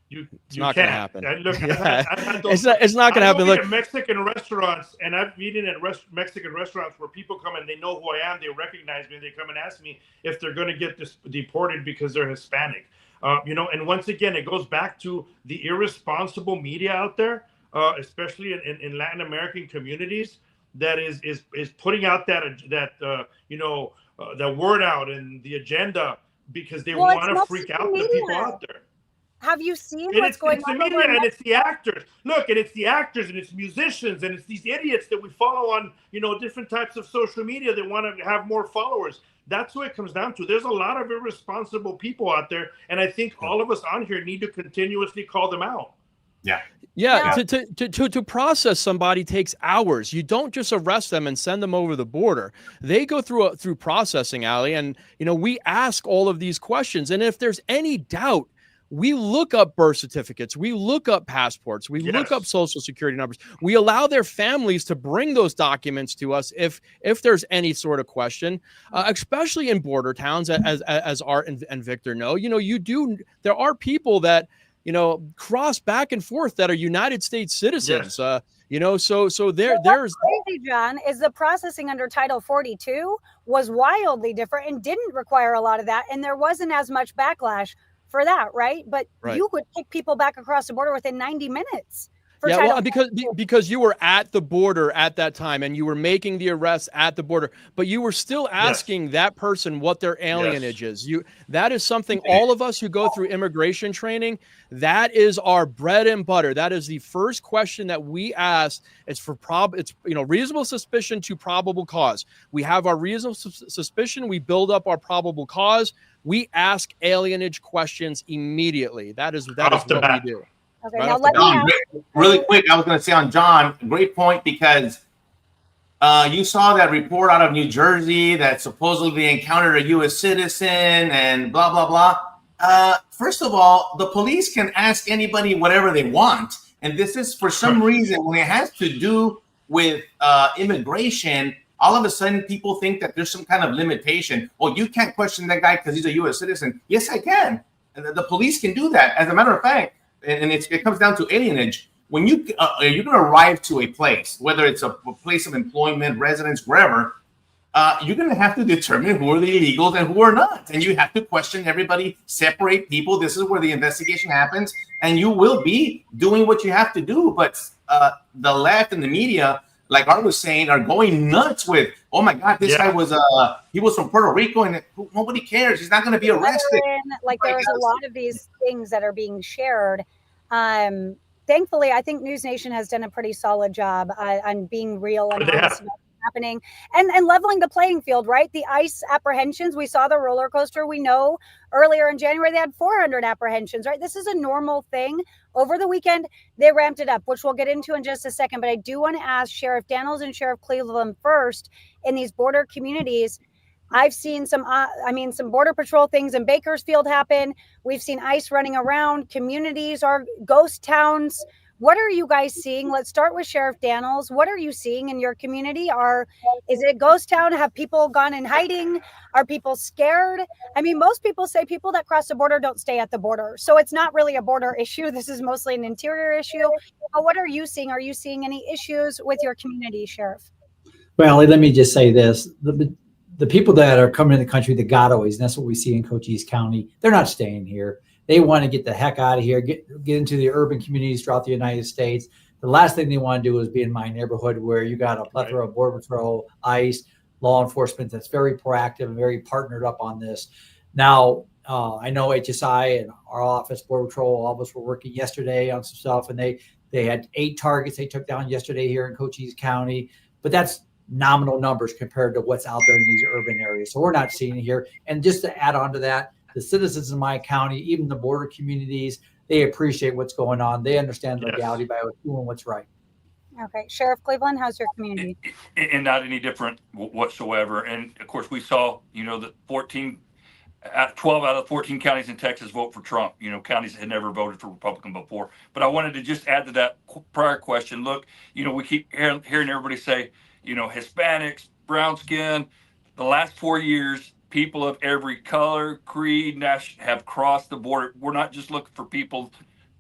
It's not going to happen. Look, Yeah. I've had those, It's not going to happen. Look, at Mexican restaurants, and I've eaten at Mexican restaurants where people come and they know who I am, they recognize me, and they come and ask me if they're going to get deported because they're Hispanic. And once again, it goes back to the irresponsible media out there, especially in Latin American communities, that is putting out that word out and the agenda because they want to freak out the people out there. Have you seen And what's going on? It's the media and it's the actors. Look, and it's the actors and it's musicians and it's these idiots that we follow on, different types of social media that want to have more followers. That's what it comes down to. There's a lot of irresponsible people out there, and I think all of us on here need to continuously call them out. Yeah. To process somebody takes hours. You don't just arrest them and send them over the border. They go through processing, Ali, and we ask all of these questions. And if there's any doubt, we look up birth certificates. We look up passports. We look up social security numbers. We allow their families to bring those documents to us if there's any sort of question, especially in border towns, as Art and Victor know. There are people that cross back and forth that are United States citizens. So there's crazy, John, is the processing under Title 42 was wildly different and didn't require a lot of that, and there wasn't as much backlash for that, right? But you would kick people back across the border within 90 minutes. Because you were at the border at that time and you were making the arrests at the border, but you were still asking that person what their alienage is. That is something all of us who go through immigration training, that is our bread and butter. That is the first question that we ask. It's for reasonable suspicion to probable cause. We have our reasonable suspicion. We build up our probable cause. We ask alienage questions immediately. That is what we do. Okay, right now John, really quick, I was going to say on John, great point, because you saw that report out of New Jersey that supposedly they encountered a U.S. citizen and blah, blah, blah. First of all, the police can ask anybody whatever they want. And this is, for some reason, when it has to do with immigration, all of a sudden people think that there's some kind of limitation. Well, you can't question that guy because he's a U.S. citizen. Yes, I can. And the police can do that. As a matter of fact, and it comes down to alienage. When you're going to arrive to a place, whether it's a place of employment, residence, wherever, you're going to have to determine who are the illegals and who are not. And you have to question everybody, separate people. This is where the investigation happens. And you will be doing what you have to do. But the left and the media, like Art was saying, are going nuts with, oh my God, this guy was he was from Puerto Rico and nobody cares. He's not going to be arrested. There's a lot of these things that are being shared. Thankfully, I think NewsNation has done a pretty solid job on being real and honest about what's happening and leveling the playing field, right? The ICE apprehensions, we saw the roller coaster. We know earlier in January, they had 400 apprehensions, right? This is a normal thing. Over the weekend, they ramped it up, which we'll get into in just a second. But I do want to ask Sheriff Daniels and Sheriff Cleveland first in these border communities. I've seen some border patrol things in Bakersfield happen. We've seen ICE running around. Communities are ghost towns. What are you guys seeing? Let's start with Sheriff Daniels. What are you seeing in your community? Is it a ghost town? Have people gone in hiding? Are people scared? I mean, most people say people that cross the border don't stay at the border. So it's not really a border issue. This is mostly an interior issue. But what are you seeing? Are you seeing any issues with your community, Sheriff? Well, let me just say this. The people that are coming in the country, the gotaways, and that's what we see in Cochise County, they're not staying here. They want to get the heck out of here, get into the urban communities throughout the United States. The last thing they want to do is be in my neighborhood where you got a plethora of Border Patrol, ICE, law enforcement that's very proactive and very partnered up on this. Now, I know HSI and our office, Border Patrol, all of us were working yesterday on some stuff, and they had 8 targets they took down yesterday here in Cochise County, but that's nominal numbers compared to what's out there in these urban areas. So we're not seeing it here. And just to add on to that, the citizens in my county, even the border communities, they appreciate what's going on. They understand the legality by doing what's right. Okay, Sheriff Cleveland, how's your community? And not any different whatsoever. And of course, we saw, that 12 out of 14 counties in Texas vote for Trump. Counties that had never voted for Republican before. But I wanted to just add to that prior question. Look, we keep hearing everybody say, Hispanics, brown skin. The last 4 years, people of every color, creed, have crossed the border. We're not just looking for people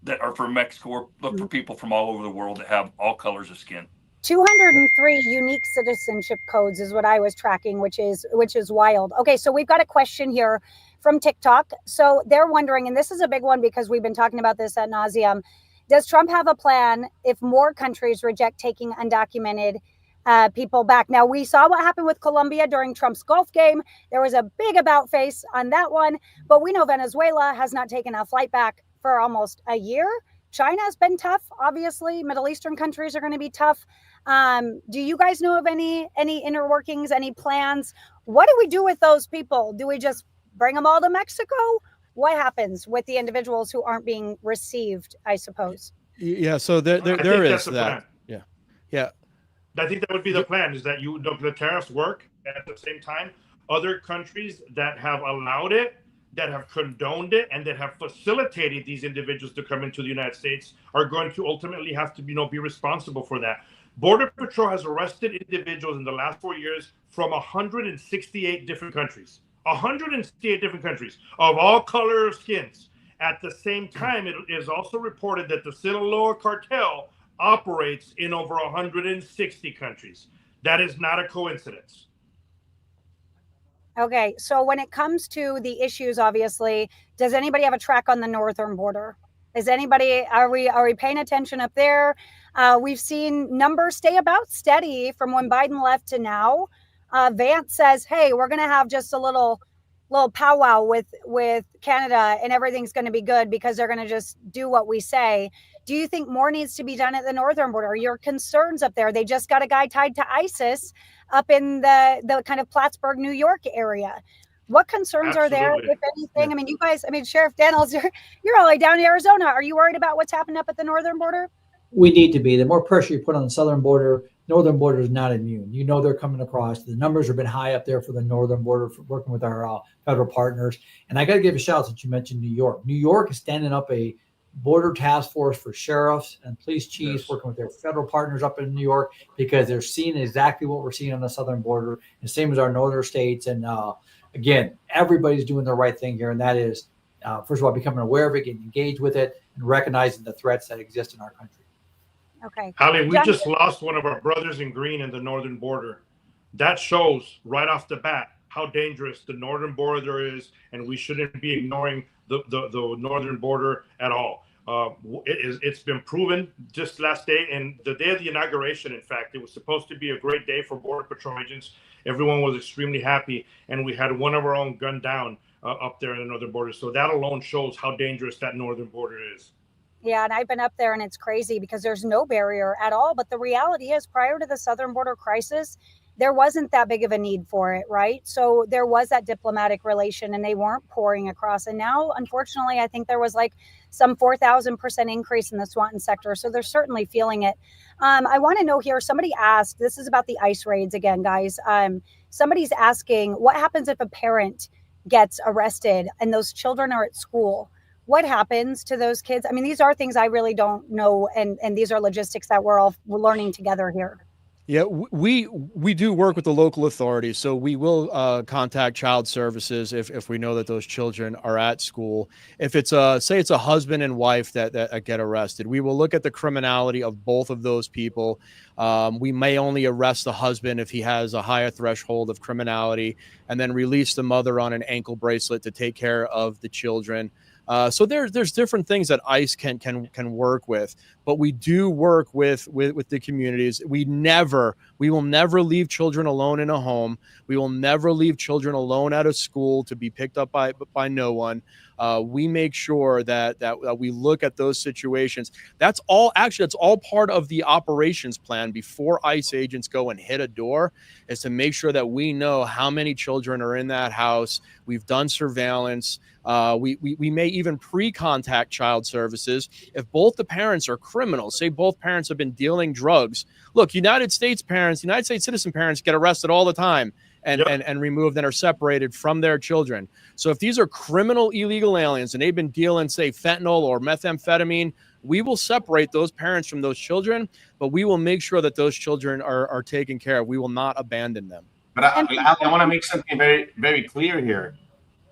that are from Mexico. We're looking for people from all over the world that have all colors of skin. 203 unique citizenship codes is what I was tracking, which is wild. Okay, so we've got a question here from TikTok. So they're wondering, and this is a big one because we've been talking about this ad nauseum. Does Trump have a plan if more countries reject taking undocumented people back? Now, we saw what happened with Colombia during Trump's golf game. There was a big about face on that one, but we know Venezuela has not taken a flight back for almost a year. China has been tough. Obviously, Middle Eastern countries are going to be tough. Do you guys know of any inner workings, any plans? What do we do with those people? Do we just bring them all to Mexico? What happens with the individuals who aren't being received, I suppose? Yeah, so there is that. Yeah. Yeah. I think that would be the plan, is that the tariffs work, and at the same time, other countries that have allowed it, that have condoned it, and that have facilitated these individuals to come into the United States are going to ultimately have to be responsible for that. Border Patrol has arrested individuals in the last 4 years from 168 different countries. 168 different countries of all color of skins. At the same time, it is also reported that the Sinaloa Cartel operates in over 160 countries. That is not a coincidence. Okay, so when it comes to the issues, obviously, does anybody have a track on the northern border? Are we paying attention up there? We've seen numbers stay about steady from when Biden left to now. Vance says, hey, we're going to have just a little powwow with Canada and everything's going to be good because they're going to just do what we say. Do you think more needs to be done at the northern border? Your concerns up there? They just got a guy tied to ISIS up in the kind of Plattsburgh, New York area. What concerns are there, if anything? Yeah. I mean, you guys, Sheriff Daniels, you're all the way down to Arizona. Are you worried about what's happening up at the northern border? We need to be. The more pressure you put on the southern border, northern border is not immune. They're coming across. The numbers have been high up there for the northern border, for working with our federal partners. And I got to give a shout out since you mentioned New York. New York is standing up a border task force for sheriffs and police chiefs, working with their federal partners up in New York, because they're seeing exactly what we're seeing on the southern border, and same as our northern states. And again, everybody's doing the right thing here, and that is, first of all, becoming aware of it, getting engaged with it, and recognizing the threats that exist in our country. Okay. Holly, we just lost one of our brothers in green in the northern border. That shows right off the bat how dangerous the northern border is, and we shouldn't be ignoring the northern border at all. It's been proven just last day, and the day of the inauguration, in fact, it was supposed to be a great day for Border Patrol agents. Everyone was extremely happy, and we had one of our own gunned down up there in the northern border. So that alone shows how dangerous that northern border is. Yeah, and I've been up there, and it's crazy because there's no barrier at all. But the reality is, prior to the southern border crisis, there wasn't that big of a need for it, right? So there was that diplomatic relation, and they weren't pouring across. And now, unfortunately, I think there was like some 4,000% increase in the Swanton sector. So they're certainly feeling it. I want to know here, somebody asked, this is about the ICE raids again, guys. Somebody's asking, what happens if a parent gets arrested and those children are at school? What happens to those kids? I mean, these are things I really don't know. And these are logistics that we're learning together here. Yeah, we do work with the local authorities, so we will contact child services if we know that those children are at school. If it's say it's a husband and wife that get arrested, we will look at the criminality of both of those people. We may only arrest the husband if he has a higher threshold of criminality, and then release the mother on an ankle bracelet to take care of the children. So there's different things that ICE can work with, but we do work with the communities. We will never leave children alone in a home. We will never leave children alone at a school to be picked up by no one. We make sure that we look at those situations. That's all part of the operations plan before ICE agents go and hit a door, is to make sure that we know how many children are in that house. We've done surveillance. We may even pre-contact child services if both the parents are criminals. Say both parents have been dealing drugs. Look, United States citizen parents get arrested all the time and removed and are separated from their children. So if these are criminal illegal aliens and they've been dealing, say, fentanyl or methamphetamine, we will separate those parents from those children, but we will make sure that those children are taken care of. We will not abandon them. But I want to make something very, very clear here.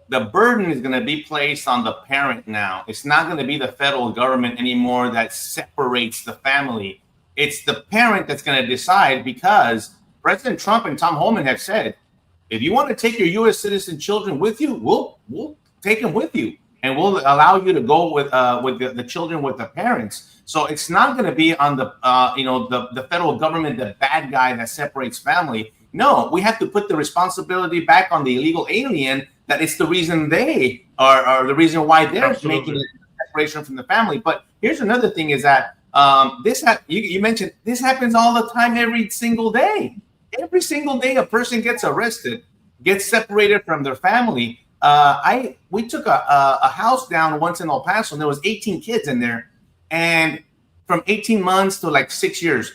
The burden is going to be placed on the parent now. It's not going to be the federal government anymore that separates the family. It's the parent that's going to decide, because President Trump and Tom Homan have said, if you want to take your U.S. citizen children with you, we'll take them with you, and we'll allow you to go with the children with the parents. So it's not going to be on the federal government, the bad guy that separates family. No, we have to put the responsibility back on the illegal alien. That it's the reason they are the reason why they're making a separation from the family. But here's another thing: is that you mentioned this happens all the time, every single day. Every single day, a person gets arrested, gets separated from their family. We took a house down once in El Paso, and there was 18 kids in there, and from 18 months to like 6 years,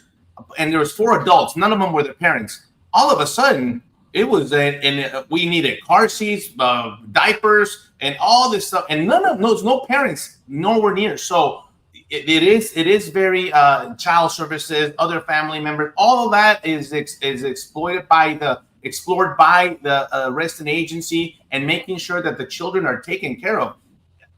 and there was 4 adults. None of them were their parents. All of a sudden, it was we needed car seats, diapers, and all this stuff, and no parents nowhere near. So it is very child services, other family members, all of that is explored by the arresting agency, and making sure that the children are taken care of.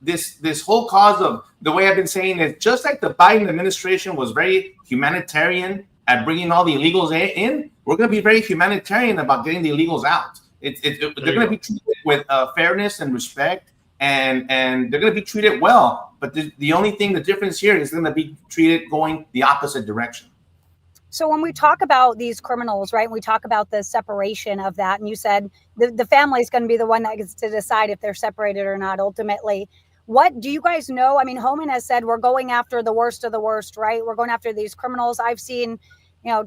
This whole cause of, the way I've been saying is, just like the Biden administration was very humanitarian at bringing all the illegals in, we're going to be very humanitarian about getting the illegals out. They're going to be treated with fairness and respect, and they're going to be treated well. But the only thing, the difference here is going to be treated going the opposite direction. So when we talk about these criminals, right, we talk about the separation of that, and you said the family is going to be the one that gets to decide if they're separated or not ultimately. What do you guys know? I mean, Homan has said we're going after the worst of the worst, right? We're going after these criminals. I've seen,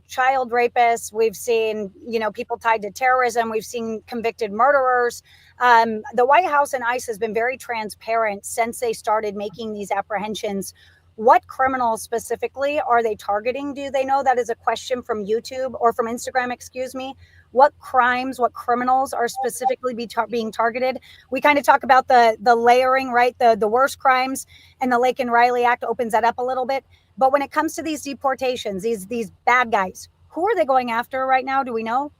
child rapists. We've seen, people tied to terrorism. We've seen convicted murderers. The White House and ICE has been very transparent since they started making these apprehensions. What criminals specifically are they targeting? Do they know? That is a question from YouTube or from Instagram, excuse me. What crimes, what criminals are specifically being targeted? We kind of talk about the layering, right? The worst crimes, and the Laken Riley Act opens that up a little bit. But when it comes to these deportations, these bad guys, who are they going after right now? Do we know?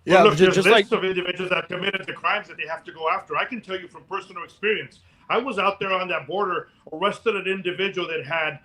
Yeah, well, look, there's lists of individuals that committed the crimes that they have to go after. I can tell you from personal experience. I was out there on that border, arrested an individual that had,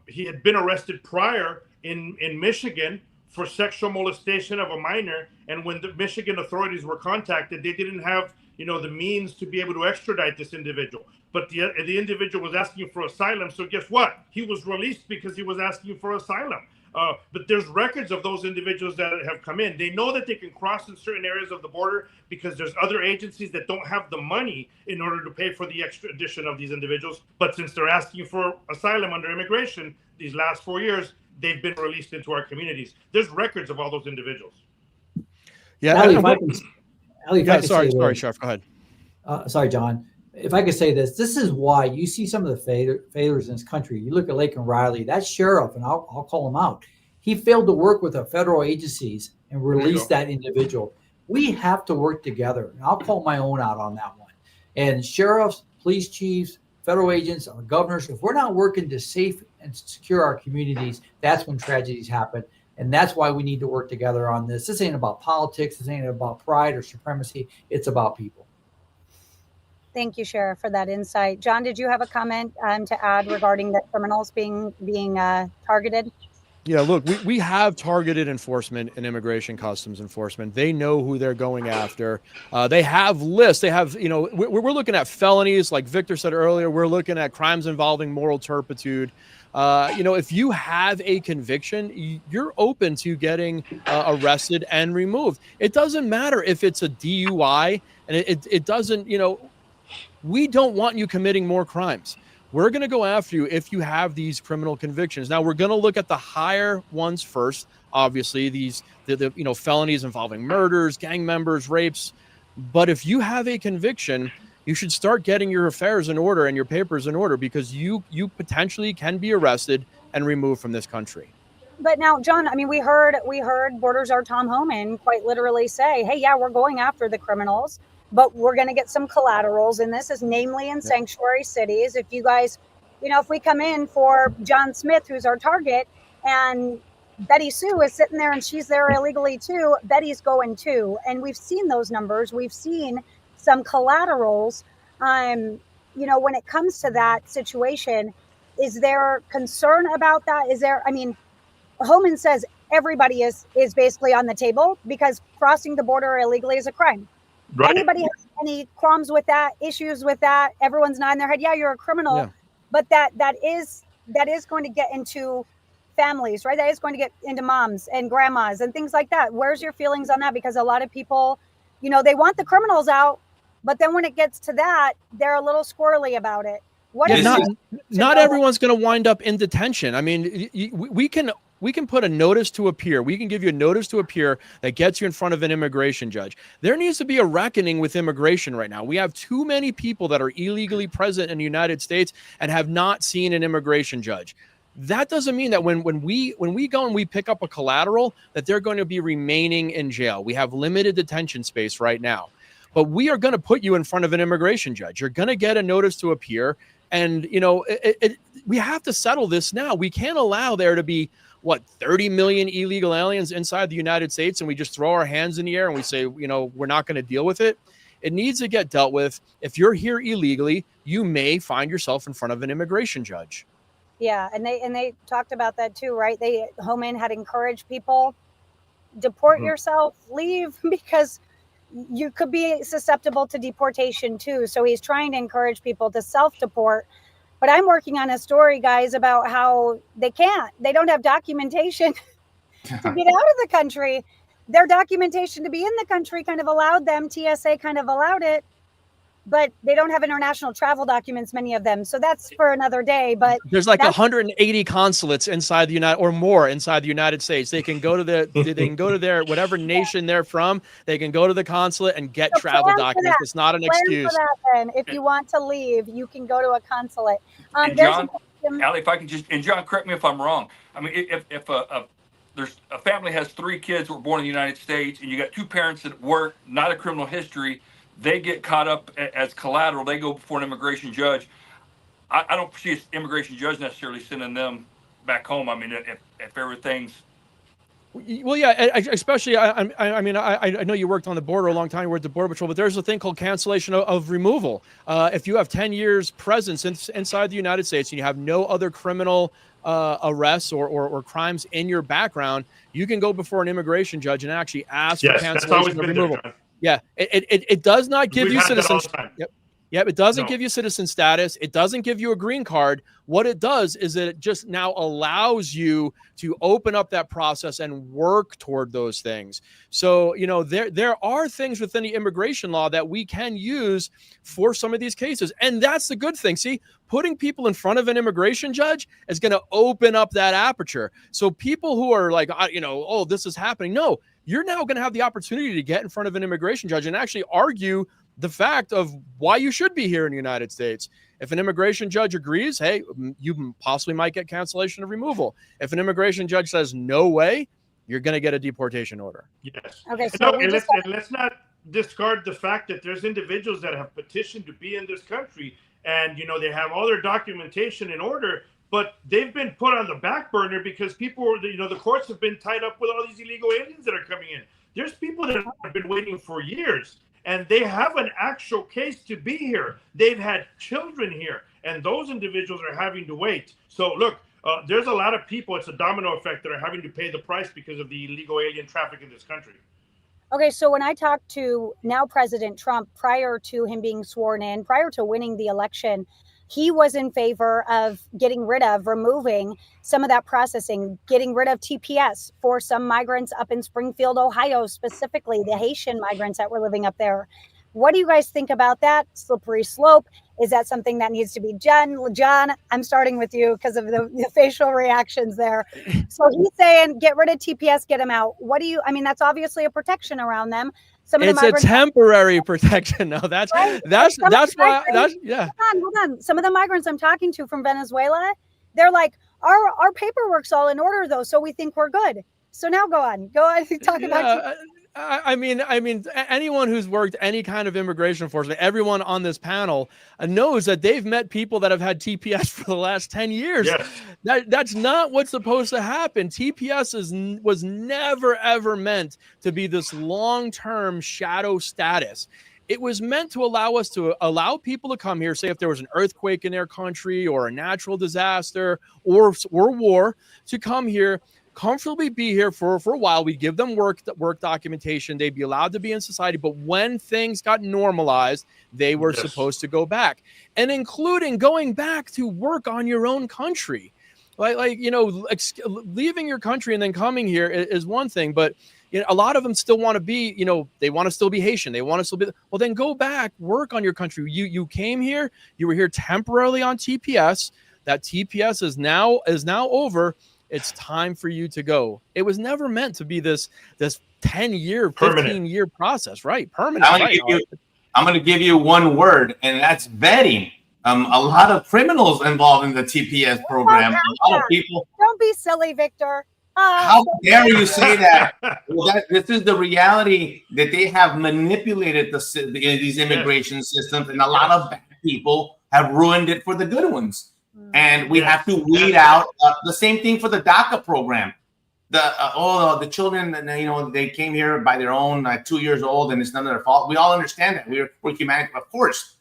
he had been arrested prior in Michigan for sexual molestation of a minor. And when the Michigan authorities were contacted, they didn't have, the means to be able to extradite this individual. But the individual was asking for asylum. So guess what? He was released because he was asking for asylum. But there's records of those individuals that have come in. They know that they can cross in certain areas of the border because there's other agencies that don't have the money in order to pay for the extradition of these individuals. But since they're asking for asylum under immigration, these last 4 years, they've been released into our communities. There's records of all those individuals. Yeah. Sorry, Sheriff, go ahead. Sorry, John. If I could say this is why you see some of the failures in this country. You look at Laken Riley, that sheriff, and I'll call him out. He failed to work with the federal agencies and release that individual. We have to work together, and I'll call my own out on that one. And sheriffs, police chiefs, federal agents, our governors, if we're not working to safe and secure our communities, that's when tragedies happen. And that's why we need to work together on this. This ain't about politics. This ain't about pride or supremacy. It's about people. Thank you, Sheriff, for that insight. John, did you have a comment to add regarding the criminals being targeted? Yeah, look, we have targeted enforcement and immigration customs enforcement. They know who they're going after. They have lists. They have, we're looking at felonies, like Victor said earlier. We're looking at crimes involving moral turpitude. If you have a conviction, you're open to getting arrested and removed. It doesn't matter if it's a DUI, and it doesn't, we don't want you committing more crimes. We're going to go after you if you have these criminal convictions. Now, we're going to look at the higher ones first. Obviously, the felonies involving murders, gang members, rapes. But if you have a conviction, you should start getting your affairs in order and your papers in order, because you potentially can be arrested and removed from this country. But now, John, I mean, we heard Borders Czar Tom Homan quite literally say, "Hey, yeah, we're going after the criminals, but we're going to get some collaterals in this, is namely in sanctuary cities. If you guys, if we come in for John Smith, who's our target, and Betty Sue is sitting there and she's there illegally too, Betty's going too." And we've seen those numbers. We've seen some collaterals. When it comes to that situation, is there concern about that? Homan says everybody is basically on the table, because crossing the border illegally is a crime. Right. Anybody has any qualms with that, issues with that? Everyone's nodding their head. Yeah, you're a criminal. Yeah. But that is going to get into families, right? That is going to get into moms and grandmas and things like that. Where's your feelings on that? Because a lot of people, they want the criminals out, but then when it gets to that, they're a little squirrely about it. Not everyone's going to wind up in detention. I mean, we can put a notice to appear. We can give you a notice to appear that gets you in front of an immigration judge. There needs to be a reckoning with immigration right now. We have too many people that are illegally present in the United States and have not seen an immigration judge. That doesn't mean that when we go and we pick up a collateral, that they're going to be remaining in jail. We have limited detention space right now, but we are going to put you in front of an immigration judge. You're going to get a notice to appear. And, we have to settle this now. We can't allow there to be 30 million illegal aliens inside the United States, and we just throw our hands in the air and we say, we're not going to deal with it. It needs to get dealt with. If you're here illegally, you may find yourself in front of an immigration judge. Yeah, and they talked about that too, right? Homan had encouraged people, deport yourself, leave, because you could be susceptible to deportation too. So he's trying to encourage people to self-deport. But I'm working on a story, guys, about how they don't have documentation to get out of the country. Their documentation to be in the country kind of allowed them, TSA kind of allowed it, but they don't have international travel documents, many of them. So that's for another day. But there's like 180 consulates inside the United States. They can go to their whatever nation they're from. They can go to the consulate and get travel documents. It's not an excuse. For that, then. If you want to leave, you can go to a consulate. And John, Allie, if I can and John, correct me if I'm wrong. I mean, if there's a family has 3 kids who were born in the United States, and you got 2 parents that work, not a criminal history, they get caught up as collateral. They go before an immigration judge. I don't see an immigration judge necessarily sending them back home. I mean, if everything's... Well, yeah, especially, I know you worked on the border a long time, you worked at the Border Patrol, but there's a thing called cancellation of removal. If you have 10 years presence inside the United States and you have no other criminal arrests or crimes in your background, you can go before an immigration judge and actually ask for cancellation of removal. Yeah, it does not give you citizenship. Yep, it doesn't give you citizen status. It doesn't give you a green card. What it does is it just now allows you to open up that process and work toward those things. So, there are things within the immigration law that we can use for some of these cases. And that's the good thing. See, putting people in front of an immigration judge is going to open up that aperture. So people who are like, oh, this is happening. No, you're now going to have the opportunity to get in front of an immigration judge and actually argue the fact of why you should be here in the United States. If an immigration judge agrees, hey, you possibly might get cancellation of removal. If an immigration judge says no way, you're going to get a deportation order. Yes. Okay. So let's not discard the fact that there's individuals that have petitioned to be in this country, and they have all their documentation in order, but they've been put on the back burner because people, the courts have been tied up with all these illegal aliens that are coming in. There's people that have been waiting for years, and they have an actual case to be here. They've had children here, and those individuals are having to wait. So look, there's a lot of people, it's a domino effect, that are having to pay the price because of the illegal alien traffic in this country. Okay, so when I talked to now President Trump, prior to him being sworn in, prior to winning the election, he was in favor of removing some of that processing, getting rid of TPS for some migrants up in Springfield, Ohio, specifically the Haitian migrants that were living up there. What do you guys think about that? Slippery slope. Is that something that needs to be done? John, I'm starting with you because of the facial reactions there. So he's saying, get rid of TPS, get them out. What do you, I mean, that's obviously a protection around them. Some of it's a temporary protection. No, that's why that's yeah. Hold on. Some of the migrants I'm talking to from Venezuela, they're like, our paperwork's all in order though, so we think we're good. So now go on, talk about. I mean, anyone who's worked any kind of immigration enforcement, everyone on this panel knows that they've met people that have had TPS for the last 10 years. Yes. That's not what's supposed to happen. TPS was never, ever meant to be this long-term shadow status. It was meant to allow people to come here, say if there was an earthquake in their country or a natural disaster or war, to come here, comfortably be here for a while. We give them work documentation. They'd be allowed to be in society. But when things got normalized, they were supposed to go back, and including going back to work on your own country. Like leaving your country and then coming here is one thing, but a lot of them still want to be, they want to still be Haitian. They want to still be, well, then go back, work on your country. You came here, you were here temporarily on TPS. That TPS is now over. It's time for you to go. It was never meant to be this 10-year, 15-year process, right? Permanent. I'm going to give you one word, and that's vetting. A lot of criminals involved in the TPS program. A lot of people. Don't be silly, Victor. How dare you say that? Well, this is the reality, that they have manipulated these immigration systems, and a lot of bad people have ruined it for the good ones. And we have to weed out the same thing for the DACA program. The children, they came here by their own, 2 years old, and it's none of their fault. We all understand that. We're humanity, of course.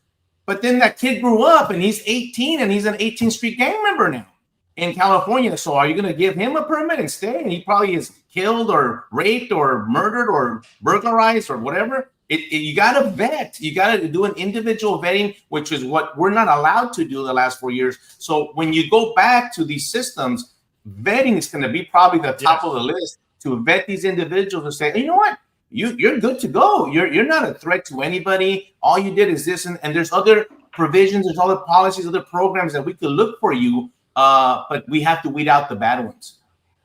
But then that kid grew up, and he's 18, and he's an 18th Street gang member now in California. So are you going to give him a permit and stay? And he probably is killed or raped or murdered or burglarized or whatever. You got to vet. You got to do an individual vetting, which is what we're not allowed to do the last 4 years. So when you go back to these systems, vetting is going to be probably the top of the list, to vet these individuals and say, hey, you know what? You're good to go. You're not a threat to anybody. All you did is this, and there's other provisions, there's other policies, other programs that we could look for you, but we have to weed out the bad ones.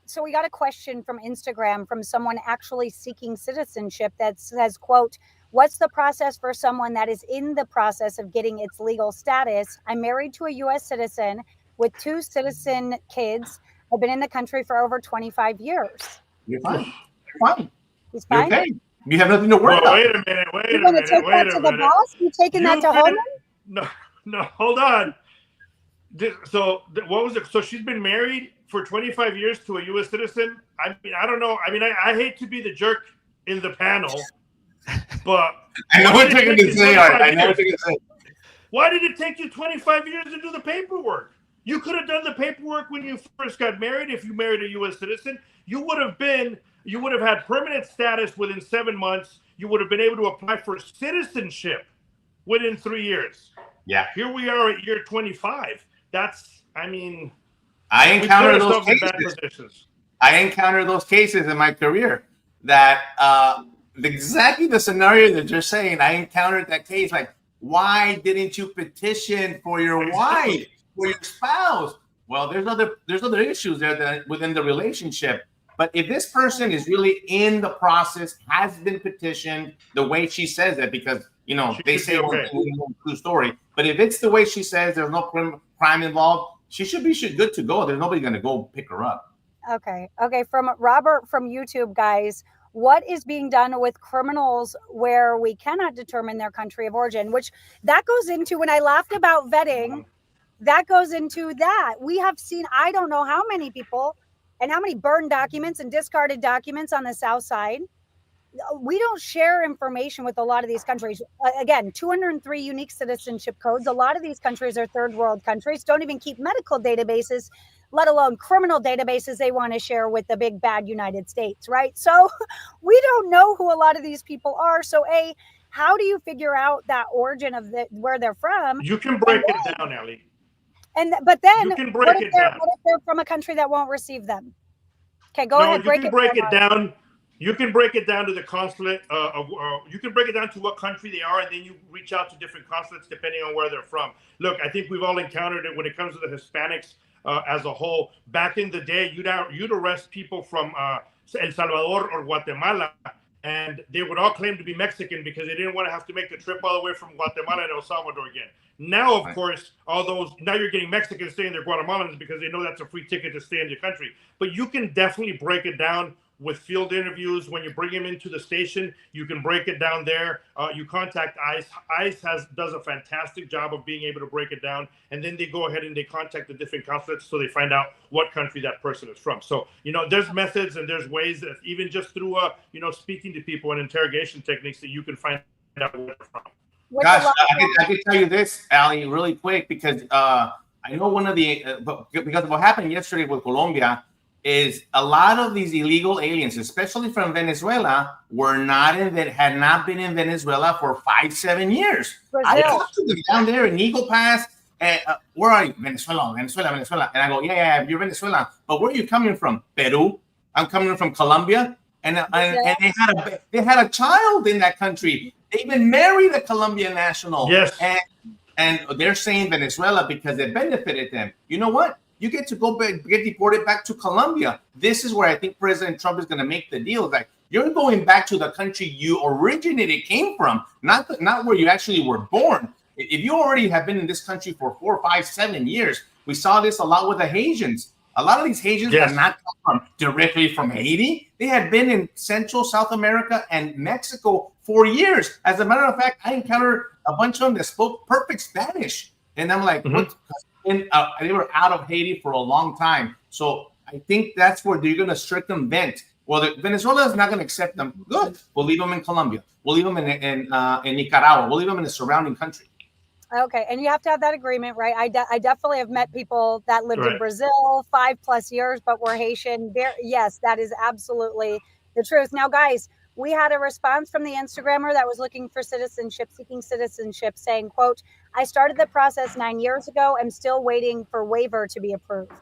So we got a question from Instagram from someone actually seeking citizenship that says, quote, what's the process for someone that is in the process of getting its legal status? I'm married to a U.S. citizen with 2 citizen kids. I've been in the country for over 25 years. You're fine. You're fine. He's fine? You're okay. You have nothing to worry about. Wait a minute. You're going to take that to the boss? You taking that to home? No, hold on. So what was it? So she's been married for 25 years to a U.S. citizen. I mean, I don't know. I mean, I hate to be the jerk in the panel, but I know what you're going to say. I know what you're going to say. Why did it take you 25 years to do the paperwork? You could have done the paperwork when you first got married. If you married a U.S. citizen, you would have had permanent status within 7 months. You would have been able to apply for citizenship within 3 years. Yeah. Here we are at year 25. I encounter those cases. I encounter those cases in my career that exactly the scenario that you're saying. I encountered that case. Like, why didn't you petition for your wife, for your spouse? Well, there's other issues there that within the relationship. But if this person is really in the process, has been petitioned the way she says it, because they say true story. But if it's the way she says, there's no crime involved, she should be good to go. There's nobody going to go pick her up. Okay. From Robert from YouTube, guys, what is being done with criminals where we cannot determine their country of origin? Which that goes into, when I laughed about vetting, that goes into that. We have seen, I don't know how many people and how many burned documents and discarded documents on the South Side. We don't share information with a lot of these countries. Again, 203 unique citizenship codes. A lot of these countries are third world countries, don't even keep medical databases. let alone criminal databases they want to share with the big bad United States, right? So we don't know who a lot of these people are. So how do you figure out that origin of where they're from? You can break it down, Ellie. But then You can break it down. what if they're from a country that won't receive them? Okay, go No, ahead. you can break it down. You can break it down to the consulate. You can break it down to what country they are, and then you reach out to different consulates depending on where they're from. Look, I think we've all encountered it when it comes to the Hispanics as a whole. Back in the day, you'd arrest people from El Salvador or Guatemala, and they would all claim to be Mexican because they didn't want to have to make the trip all the way from Guatemala to El Salvador again. Now, of course, now you're getting Mexicans saying they're Guatemalans because they know that's a free ticket to stay in the country. But you can definitely break it down with field interviews. When you bring them into the station, you can break it down there. You contact ICE. ICE does a fantastic job of being able to break it down. And then they go ahead and they contact the different consulates so they find out what country that person is from. So, there's methods and there's ways that even just through, speaking to people and interrogation techniques that you can find out where they're from. Gosh, I can tell you this, Ali, really quick, because I know one of the because what happened yesterday with Colombia is a lot of these illegal aliens, especially from Venezuela, had not been in Venezuela for 5-7 years. Brazil. I talked to them down there in Eagle Pass. Where are you? Venezuela. And I go, yeah, you're Venezuela, but where are you coming from? Peru. I'm coming from Colombia, and they had a child in that country. They even married a Colombian national. Yes. And they're saying Venezuela because it benefited them. You know what? You get to get deported back to Colombia. This is where I think President Trump is going to make the deal. Like, you're going back to the country you came from, not where you actually were born. If you already have been in this country for 4, 5, 7 years, we saw this a lot with the Haitians. A lot of these Haitians have not come directly from Haiti. They had been in Central, South America, and Mexico for years. As a matter of fact, I encountered a bunch of them that spoke perfect Spanish. And I'm like, what? And they were out of Haiti for a long time. So I think that's where they're going to circumvent. Well, Venezuela is not going to accept them. Good. We'll leave them in Colombia. We'll leave them in Nicaragua. We'll leave them in the surrounding country. Okay, and you have to have that agreement, right? I definitely have met people that lived in Brazil 5+ years, but were Haitian. Yes, that is absolutely the truth. Now, guys, we had a response from the Instagrammer that was looking for seeking citizenship, saying, quote, "I started the process 9 years ago. I'm still waiting for waiver to be approved."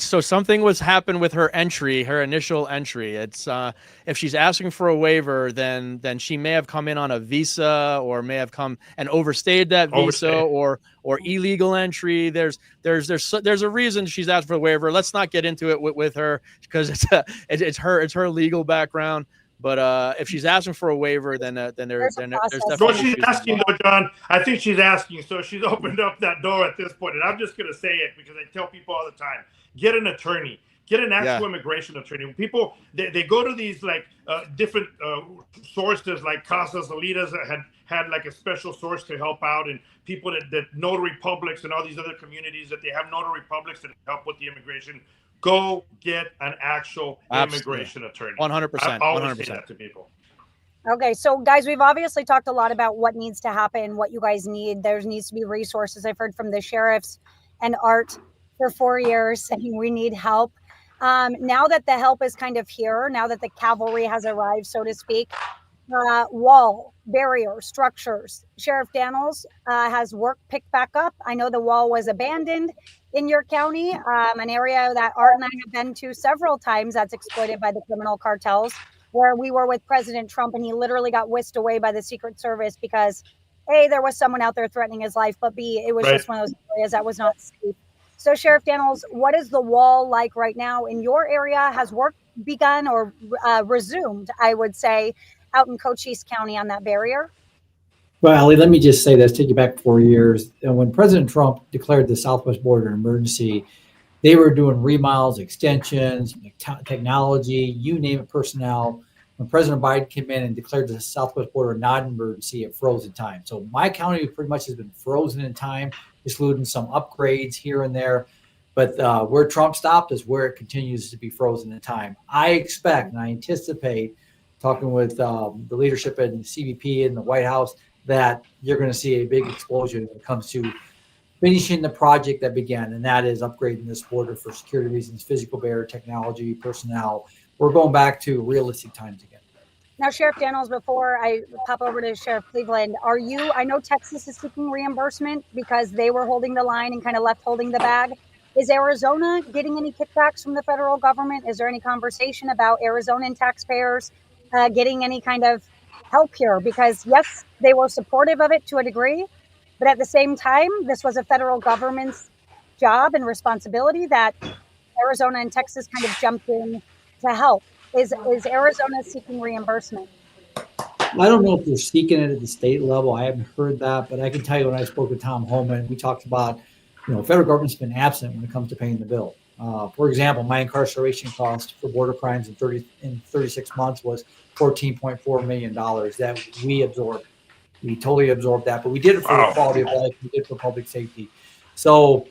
So something was happened with her initial entry. It's if she's asking for a waiver, then she may have come in on a visa, or may have come and overstayed that visa, or illegal entry. There's a reason she's asked for a waiver. Let's not get into it with her because it's her legal background. But if she's asking for a waiver, then there's definitely. So she's asking, though, John. I think she's asking. So she's opened up that door at this point, and I'm just going to say it because I tell people all the time: get an attorney, get an actual immigration attorney. When people they go to these different sources like Casas Alitas that had like a special source to help out, and people that notary publics and all these other communities that they have notary publics that help with the immigration. Go get an actual immigration attorney. 100%. I always say that to people. Okay, so guys, we've obviously talked a lot about what needs to happen, what you guys need. There needs to be resources. I've heard from the sheriffs and Art for 4 years saying we need help. Now that the help is kind of here, now that the cavalry has arrived, so to speak, wall, barrier, structures. Sheriff Daniels has work picked back up. I know the wall was abandoned in your county, an area that Art and I have been to several times that's exploited by the criminal cartels, where we were with President Trump and he literally got whisked away by the Secret Service because A, there was someone out there threatening his life, but B, it was just one of those areas that was not safe. So Sheriff Daniels, what is the wall like right now in your area? Has work begun or resumed, I would say, out in Cochise County on that barrier? Well, Ali, let me just say this, take you back 4 years. And when President Trump declared the Southwest border an emergency, they were doing remodels, extensions, technology, you name it, personnel. When President Biden came in and declared the Southwest border not an emergency, it froze in time. So my county pretty much has been frozen in time, including some upgrades here and there. But where Trump stopped is where it continues to be frozen in time. I expect and I anticipate, talking with the leadership in CBP and the White House, that you're going to see a big explosion when it comes to finishing the project that began, and that is upgrading this border for security reasons, physical barrier technology, personnel. We're going back to realistic times again. Now, Sheriff Daniels, before I pop over to Sheriff Cleveland, I know Texas is seeking reimbursement because they were holding the line and kind of left holding the bag. Is Arizona getting any kickbacks from the federal government? Is there any conversation about Arizonan taxpayers getting any kind of help here? Because yes, they were supportive of it to a degree, but at the same time, this was a federal government's job and responsibility that Arizona and Texas kind of jumped in to help. Is Arizona seeking reimbursement? I don't know if they're seeking it at the state level. I haven't heard that, but I can tell you when I spoke with Tom Homan, we talked about, federal government's been absent when it comes to paying the bill. For example, my incarceration cost for border crimes in 36 months was $14.4 million that we absorbed. We totally absorbed that, but we did it for the quality of life. We did it for public safety. So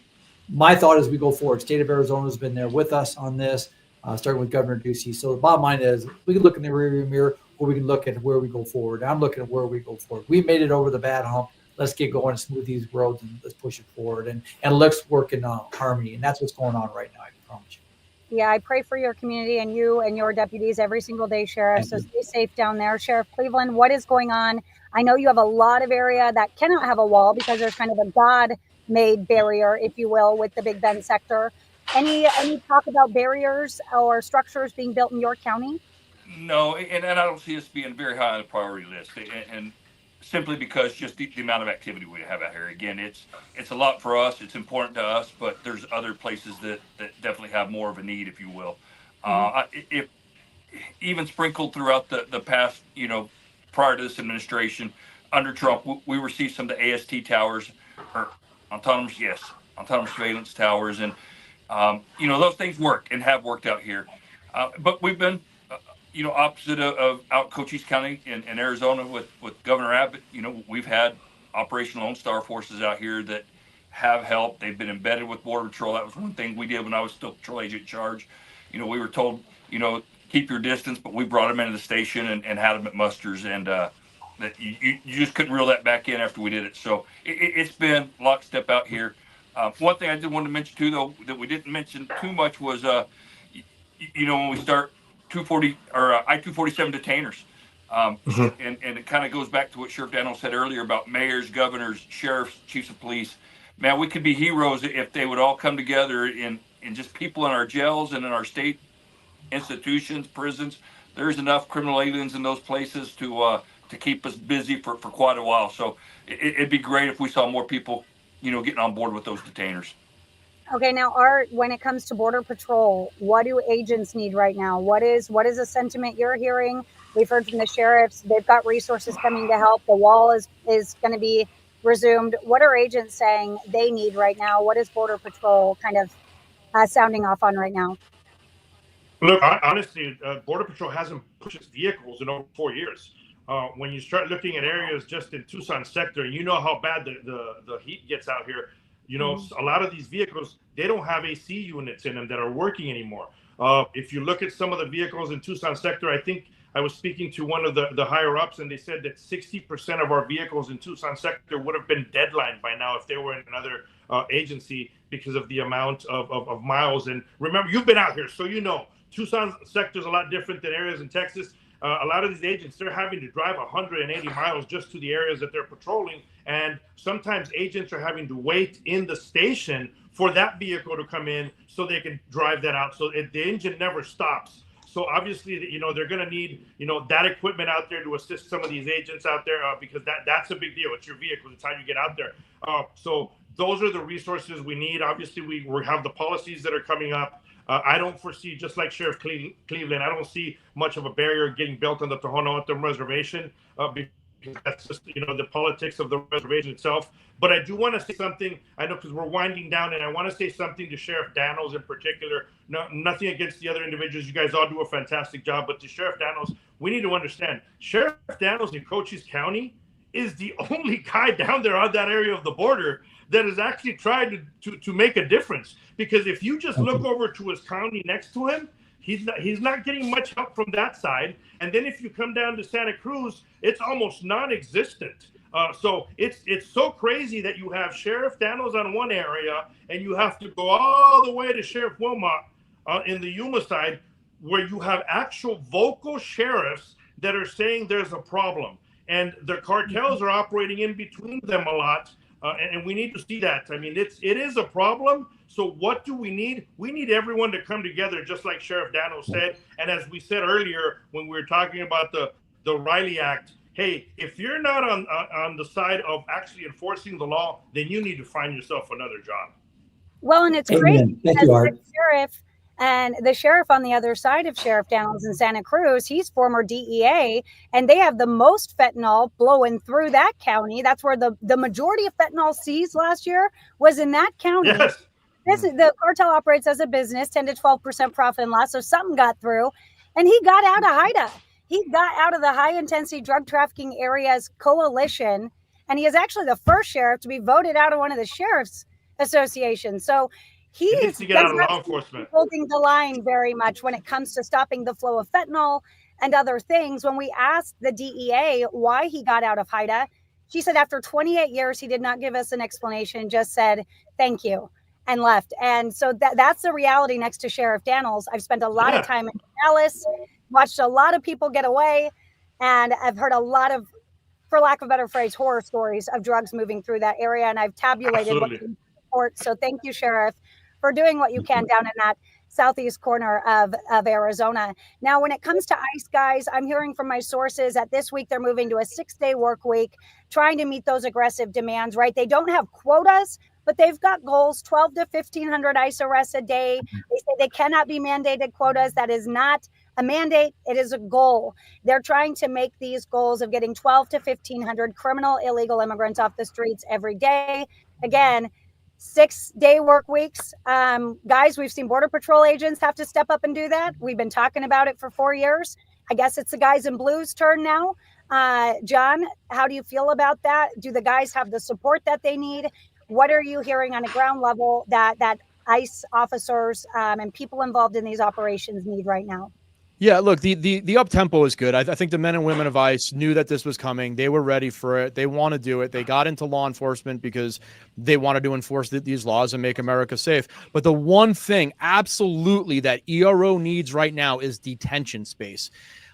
my thought as we go forward, state of Arizona has been there with us on this, starting with Governor Ducey. So the bottom line is we can look in the rearview mirror or we can look at where we go forward. I'm looking at where we go forward. We made it over the bad hump. Let's get going and smooth these roads and let's push it forward. And let's work in harmony. And that's what's going on right now, I can promise you. Yeah, I pray for your community and you and your deputies every single day, Sheriff. So stay safe down there. Sheriff Cleveland, what is going on? I know you have a lot of area that cannot have a wall because there's kind of a God-made barrier, if you will, with the Big Bend sector. Any talk about barriers or structures being built in York County? No, and I don't see us being very high on the priority list, and simply because just the amount of activity we have out here. Again, it's a lot for us. It's important to us, but there's other places that definitely have more of a need, if you will. If even sprinkled throughout the past, prior to this administration, under Trump, we received some of the AST towers, or autonomous surveillance towers, and those things work and have worked out here. But we've been, opposite of out Cochise County in Arizona with Governor Abbott. We've had Operation Lone Star forces out here that have helped. They've been embedded with Border Patrol. That was one thing we did when I was still patrol agent in charge. We were told, keep your distance, but we brought them into the station and had them at musters, and that you just couldn't reel that back in after we did it. So it's been lockstep out here. One thing I did want to mention too, though, that we didn't mention too much was, when we start 240 or I-247 detainers, and it kind of goes back to what Sheriff Daniels said earlier about mayors, governors, sheriffs, chiefs of police. Man, we could be heroes if they would all come together in just people in our jails and in our state institutions, prisons. There's enough criminal aliens in those places to keep us busy for quite a while. So it'd be great if we saw more people, getting on board with those detainers. Okay, now Art, when it comes to Border Patrol, what do agents need right now? What is a sentiment you're hearing? We've heard from the sheriffs, they've got resources coming to help. The wall is going to be resumed. What are agents saying they need right now? What is Border Patrol kind of sounding off on right now? Look, honestly, Border Patrol hasn't pushed its vehicles in over 4 years. When you start looking at areas just in Tucson sector, you know how bad the heat gets out here. A lot of these vehicles, they don't have AC units in them that are working anymore. If you look at some of the vehicles in Tucson sector, I think I was speaking to one of the higher ups, and they said that 60% of our vehicles in Tucson sector would have been deadlined by now if they were in another agency because of the amount of miles. And remember, you've been out here, so Tucson sector is a lot different than areas in Texas. A lot of these agents, they're having to drive 180 miles just to the areas that they're patrolling. And sometimes agents are having to wait in the station for that vehicle to come in so they can drive that out. So the engine never stops. So obviously, they're going to need, that equipment out there to assist some of these agents out there because that's a big deal. It's your vehicle. It's how you get out there. So those are the resources we need. Obviously, we have the policies that are coming up. I don't foresee, just like Sheriff Cleveland, I don't see much of a barrier getting built on the Tohono O'odham reservation because that's just, the politics of the reservation itself. But I do want to say something, I know, because we're winding down, and I want to say something to Sheriff Daniels in particular. Nothing against the other individuals. You guys all do a fantastic job. But to Sheriff Daniels, we need to understand, Sheriff Daniels in Cochise County is the only guy down there on that area of the border that has actually tried to make a difference. Because if you just look over to his county next to him, he's not getting much help from that side. And then if you come down to Santa Cruz, it's almost non-existent. So it's so crazy that you have Sheriff Daniels on one area, and you have to go all the way to Sheriff Wilmot in the Yuma side, where you have actual vocal sheriffs that are saying there's a problem, and the cartels are operating in between them a lot. And we need to see that. I mean, it is a problem. So what do we need? We need everyone to come together, just like Sheriff Daniels said. And as we said earlier, when we were talking about the Riley Act, hey, if you're not on the side of actually enforcing the law, then you need to find yourself another job. Well, and it's Amen. crazy Thank because you, Art. the sheriff on the other side of Sheriff Daniels in Santa Cruz, he's former DEA, and they have the most fentanyl blowing through that county. That's where the majority of fentanyl seized last year was in that county. Yes. This is the cartel operates as a business, 10 to 12% profit and loss. So something got through, and he got out of HIDA. He got out of the high intensity drug trafficking areas coalition, and he is actually the first sheriff to be voted out of one of the sheriff's associations. So He needs to get out of law not enforcement. holding the line very much when it comes to stopping the flow of fentanyl and other things. When we asked the DEA why he got out of HIDA, she said after 28 years, he did not give us an explanation, just said, thank you, and left. And so that's the reality next to Sheriff Daniels. I've spent a lot of time in Dallas, watched a lot of people get away, and I've heard a lot of, for lack of a better phrase, horror stories of drugs moving through that area. And I've tabulated what you report. So thank you, Sheriff, for doing what you can down in that southeast corner of Arizona. Now, when it comes to ICE, guys, I'm hearing from my sources that this week they're moving to a 6-day work week, trying to meet those aggressive demands, right? They don't have quotas, but they've got goals, 12 to 1,500 ICE arrests a day. They say they cannot be mandated quotas. That is not a mandate. It is a goal. They're trying to make these goals of getting 12 to 1,500 criminal illegal immigrants off the streets every day. Again, 6-day work weeks. Guys, we've seen Border Patrol agents have to step up and do that. We've been talking about it for 4 years. I guess it's the guys in blue's turn now. John, how do you feel about that? Do the guys have the support that they need? What are you hearing on a ground level that ICE officers and people involved in these operations need right now? Yeah, look, the up tempo is good. I think the men and women of ICE knew that this was coming. They were ready for it. They want to do it. They got into law enforcement because they wanted to enforce these laws and make America safe. But the one thing absolutely that ERO needs right now is detention space.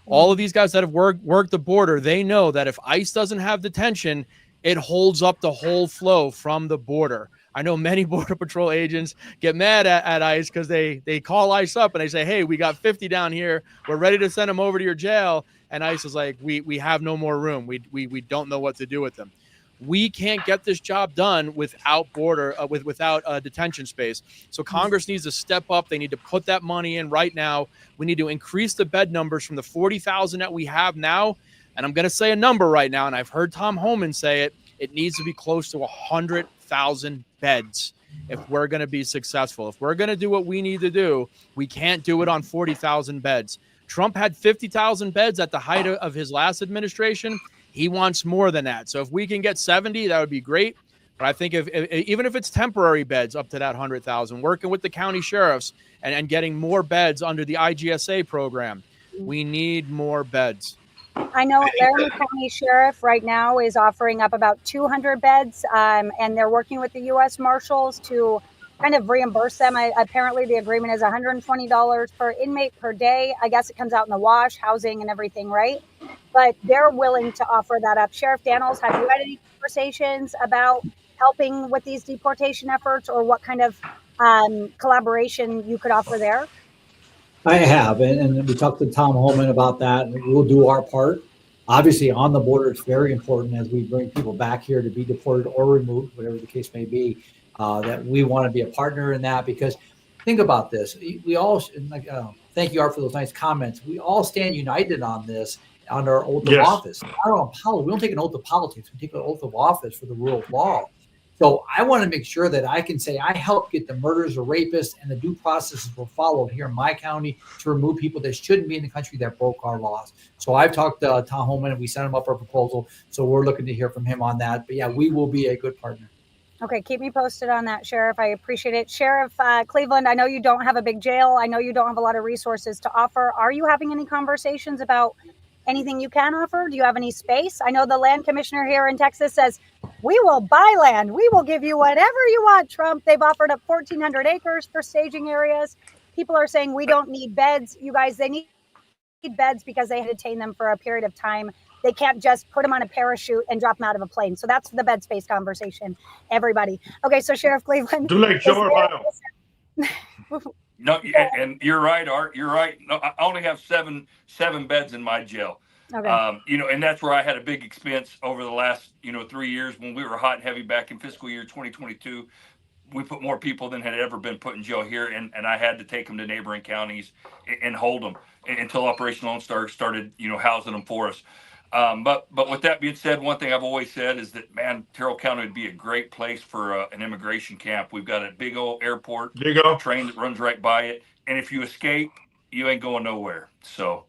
All of these guys that have worked the border, they know that if ICE doesn't have detention, it holds up the whole flow from the border. I know many Border Patrol agents get mad at ICE because they call ICE up and they say, hey, we got 50 down here. We're ready to send them over to your jail. And ICE is like, we have no more room. We don't know what to do with them. We can't get this job done without without detention space. So Congress needs to step up. They need to put that money in right now. We need to increase the bed numbers from the 40,000 that we have now. And I'm going to say a number right now, and I've heard Tom Homan say it. It needs to be close to 100,000 beds if we're going to be successful. If we're going to do what we need to do, we can't do it on 40,000 beds. Trump had 50,000 beds at the height of his last administration. He wants more than that. So if we can get 70, that would be great. But I think even if it's temporary beds up to that 100,000, working with the county sheriffs and getting more beds under the IGSA program, we need more beds. I know Laramie County Sheriff right now is offering up about 200 beds, and they're working with the U.S. Marshals to kind of reimburse them. Apparently, the agreement is $120 per inmate per day. I guess it comes out in the wash, housing, and everything, right? But they're willing to offer that up. Sheriff Daniels, have you had any conversations about helping with these deportation efforts, or what kind of collaboration you could offer there? I have, and we talked to Tom Homan about that, and we'll do our part. Obviously, on the border, it's very important as we bring people back here to be deported or removed, whatever the case may be, that we want to be a partner in that. Because think about this. We all, thank you, Art, for those nice comments. We all stand united on this under our oath of office. We don't take an oath of politics. We take an oath of office for the rule of law. So I want to make sure that I can say I helped get the murders or rapists and the due processes were followed here in my county to remove people that shouldn't be in the country that broke our laws. So I've talked to Tom Homan and we sent him up our proposal. So we're looking to hear from him on that. But yeah, we will be a good partner. Okay, keep me posted on that, Sheriff. I appreciate it. Sheriff Cleveland, I know you don't have a big jail. I know you don't have a lot of resources to offer. Are you having any conversations about Anything you can offer? Do you have any space? I know the land commissioner here in Texas says, we will buy land. We will give you whatever you want, Trump. They've offered up 1,400 acres for staging areas. People are saying we don't need beds. You guys, they need beds because they detain them for a period of time. They can't just put them on a parachute and drop them out of a plane. So that's the bed space conversation, everybody. Okay, so Sheriff Cleveland. Do like Joe Romano. No, and you're right, Art. You're right. No, I only have seven beds in my jail. Okay. And that's where I had a big expense over the last 3 years when we were hot and heavy back in fiscal year 2022. We put more people than had ever been put in jail here, and I had to take them to neighboring counties and hold them until Operation Lone Star started, housing them for us. But with that being said, one thing I've always said is that, man, Terrell County would be a great place for an immigration camp. We've got a big old airport, train that runs right by it, and if you escape, you ain't going nowhere. So.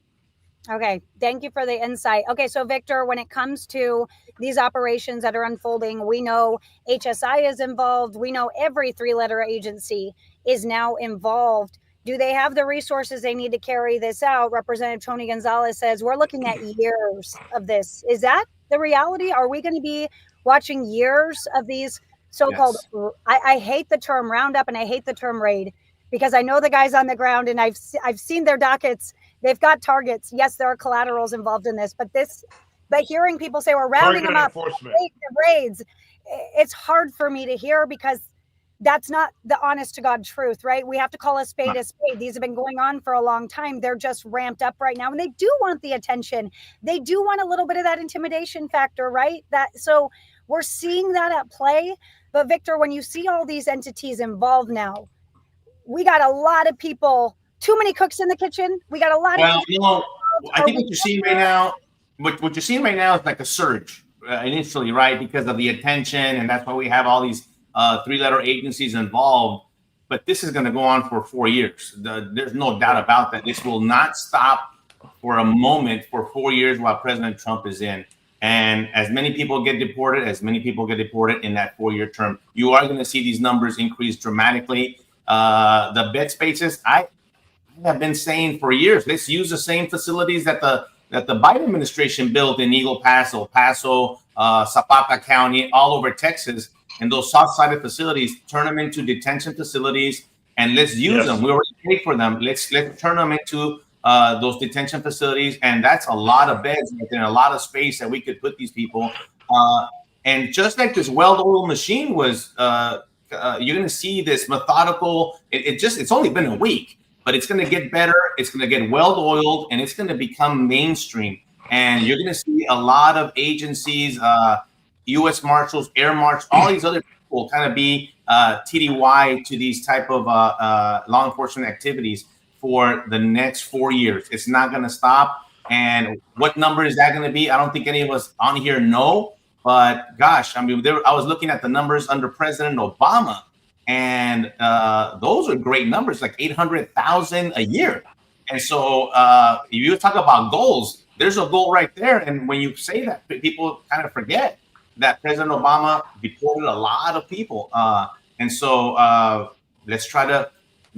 Okay, thank you for the insight. Okay, so Victor, when it comes to these operations that are unfolding, we know HSI is involved. We know every three-letter agency is now involved. Do they have the resources they need to carry this out? Representative Tony Gonzalez says we're looking at years of this. Is that the reality? Are we going to be watching years of these so-called, yes. I hate the term roundup and I hate the term raid, because I know the guys on the ground and I've seen their dockets. They've got targets. Yes, there are collaterals involved in this, but hearing people say we're rounding them up, raids, it's hard for me to hear, because that's not the honest to God truth, right? We have to call a spade a spade. These have been going on for a long time. They're just ramped up right now, and they do want the attention. They do want a little bit of that intimidation factor, right? So we're seeing that at play. But Victor, when you see all these entities involved now, we got a lot of people. Too many cooks in the kitchen. We got a lot of people. I think what you're seeing right now, what you're seeing right now is like a surge initially, right? Because of the attention, and that's why we have all these three-letter agencies involved. But this is going to go on for 4 years. There's no doubt about that. This will not stop for a moment for 4 years while President Trump is in. And as many people get deported in that 4-year term, you are going to see these numbers increase dramatically. The bed spaces, I have been saying for years, let's use the same facilities that the Biden administration built in Eagle Pass, El Paso, Zapata County, all over Texas, and those soft-sided facilities, turn them into detention facilities, and let's use them. We already paid for them. Let's turn them into those detention facilities, and that's a lot of beds and a lot of space that we could put these people. And just like this well-oiled machine was, you're going to see this methodical. It's only been a week, but it's going to get better. It's going to get well-oiled, and it's going to become mainstream. And you're going to see a lot of agencies, U.S. Marshals, Air Marshals, all these other people kind of be TDY to these type of law enforcement activities for the next 4 years. It's not going to stop. And what number is that going to be? I don't think any of us on here know. But gosh, I mean, I was looking at the numbers under President Obama, and those are great numbers, like 800,000 a year. And so if you talk about goals, there's a goal right there. And when you say that, people kind of forget that President Obama deported a lot of people. And so let's try to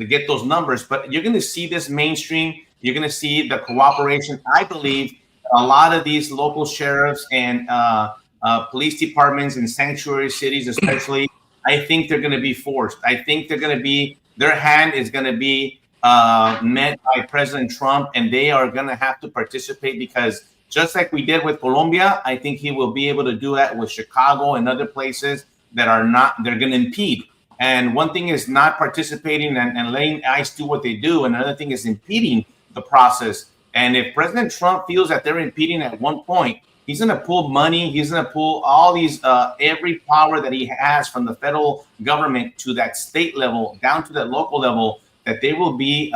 get those numbers. But you're going to see this mainstream. You're going to see the cooperation. I believe a lot of these local sheriffs and police departments in sanctuary cities, especially, I think they're going to be forced. I think their hand is going to be met by President Trump, and they are going to have to participate, because just like we did with Colombia, I think he will be able to do that with Chicago and other places that are not, they're going to impede. And one thing is not participating and letting ICE do what they do. And another thing is impeding the process. And if President Trump feels that they're impeding at one point, he's going to pull money. He's going to pull all these, every power that he has from the federal government to that state level, down to that local level, that they will be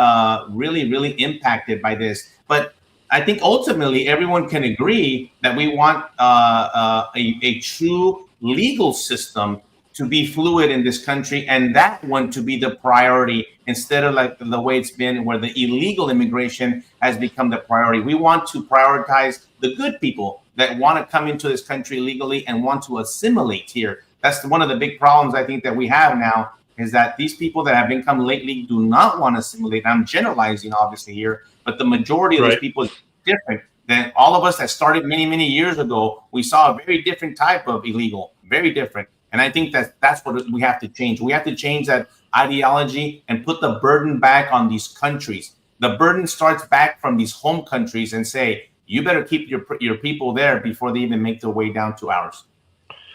really, really impacted by this. But I think ultimately everyone can agree that we want a true legal system to be fluid in this country, and that one to be the priority instead of like the way it's been, where the illegal immigration has become the priority. We want to prioritize the good people that want to come into this country legally and want to assimilate here. That's one of the big problems I think that we have now, is that these people that have been come lately do not want to assimilate. I'm generalizing obviously here, but the majority of these people is different. than all of us that started many, many years ago. We saw a very different type of illegal, very different. And I think that's what we have to change. We have to change that ideology and put the burden back on these countries. The burden starts back from these home countries and say, you better keep your people there before they even make their way down to ours.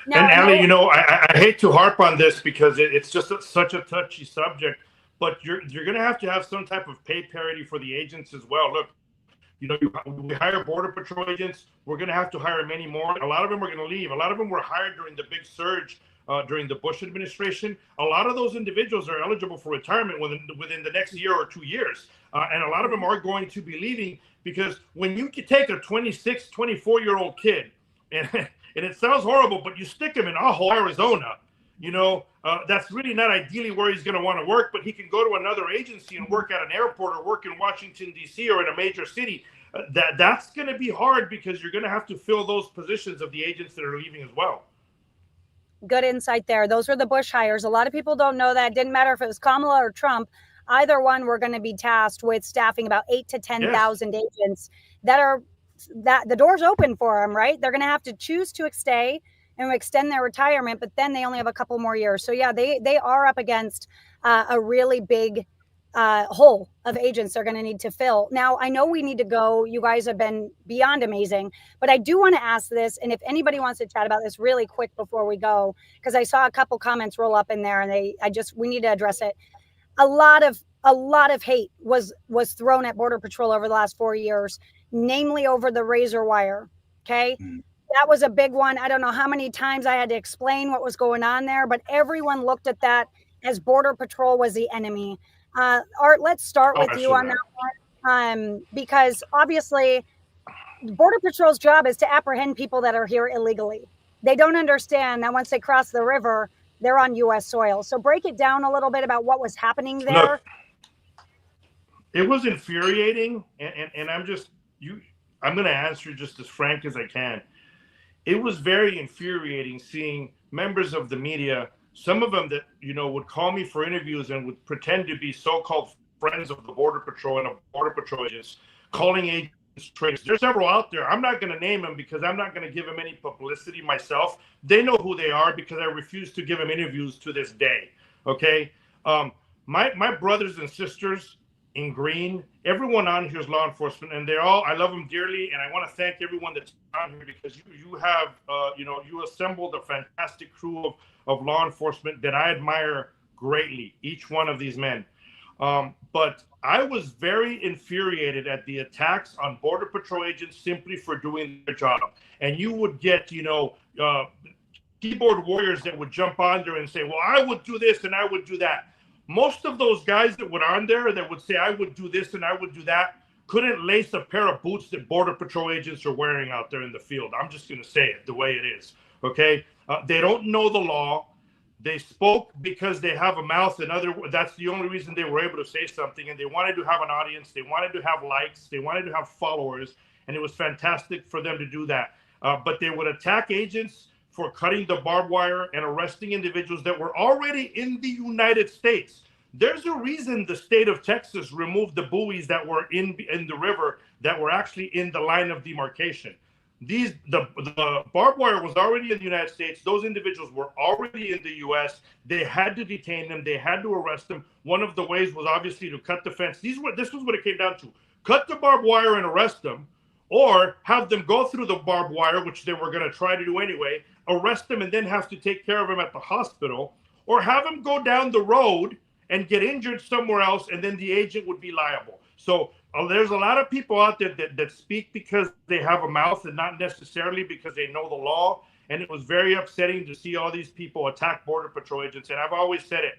Now, and Ali, you know, I hate to harp on this because it's just such a touchy subject, but you're going to have some type of pay parity for the agents as well. Look, you know, we hire Border Patrol agents. We're going to have to hire many more. A lot of them are going to leave. A lot of them were hired during the big surge during the Bush administration. A lot of those individuals are eligible for retirement within the next year or 2 years. And a lot of them are going to be leaving because when you take a 26, 24-year-old kid, and it sounds horrible, but you stick him in Ajo, Arizona, you know, that's really not ideally where he's going to want to work, but he can go to another agency and work at an airport or work in Washington, D.C. or in a major city. That's going to be hard because you're going to have to fill those positions of the agents that are leaving as well. Good insight there. Those were the Bush hires. A lot of people don't know that. It didn't matter if it was Kamala or Trump. Either one were going to be tasked with staffing about 8,000 to 10,000 agents that the door's open for them, right? They're going to have to choose to stay and extend their retirement, but then they only have a couple more years. So yeah, they are up against a really big hole of agents they're going to need to fill. Now, I know we need to go. You guys have been beyond amazing, but I do want to ask this. And if anybody wants to chat about this really quick before we go, because I saw a couple comments roll up in there and we need to address it. A lot of hate was thrown at Border Patrol over the last 4 years, namely over the razor wire. Okay. That was a big one. I don't know how many times I had to explain what was going on there, but everyone looked at that as Border Patrol was the enemy. Art, let's start with you on that one, because obviously Border Patrol's job is to apprehend people that are here illegally. They don't understand that once they cross the river, they're on U.S. soil. So break it down a little bit about what was happening there. Look, it was infuriating, and I'm going to answer just as frank as I can. It was very infuriating seeing members of the media, some of them that, you know, would call me for interviews and would pretend to be so-called friends of the Border Patrol and of Border Patrol agents, calling agents traitors. There's several out there. I'm not going to name them because I'm not going to give them any publicity myself. They know who they are because I refuse to give them interviews to this day. Okay. My brothers and sisters in green, everyone on here is law enforcement, and I love them dearly. And I want to thank everyone that's on here because you have, you assembled a fantastic crew of law enforcement that I admire greatly, each one of these men. But I was very infuriated at the attacks on Border Patrol agents simply for doing their job. And you would get, keyboard warriors that would jump on there and say, well, I would do this and I would do that. Most of those guys that were on there that would say, I would do this and I would do that, couldn't lace a pair of boots that Border Patrol agents are wearing out there in the field. I'm just going to say it the way it is. Okay. They don't know the law. They spoke because they have a mouth, and that's the only reason they were able to say something. And they wanted to have an audience. They wanted to have likes. They wanted to have followers. And it was fantastic for them to do that. But they would attack agents for cutting the barbed wire and arresting individuals that were already in the United States. There's a reason the state of Texas removed the buoys that were in the river that were actually in the line of demarcation. The barbed wire was already in the United States. Those individuals were already in the U.S. They had to detain them. They had to arrest them. One of the ways was obviously to cut the fence. This was what it came down to. Cut the barbed wire and arrest them, or have them go through the barbed wire, which they were going to try to do anyway, arrest them and then have to take care of them at the hospital, or have them go down the road and get injured somewhere else, and then the agent would be liable. So there's a lot of people out there that speak because they have a mouth and not necessarily because they know the law. And it was very upsetting to see all these people attack Border Patrol agents. And I've always said it.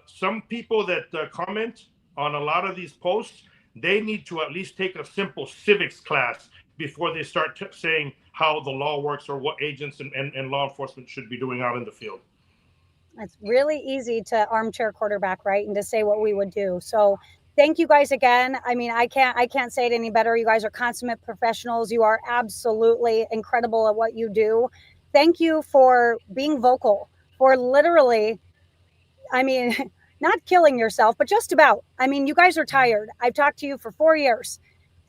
Some people that comment on a lot of these posts, they need to at least take a simple civics class before they start saying how the law works or what agents and law enforcement should be doing out in the field. It's really easy to armchair quarterback, right? And to say what we would do. So thank you guys again. I mean, I can't say it any better. You guys are consummate professionals. You are absolutely incredible at what you do. Thank you for being vocal, for literally, I mean, not killing yourself, but just about. I mean, you guys are tired. I've talked to you for 4 years.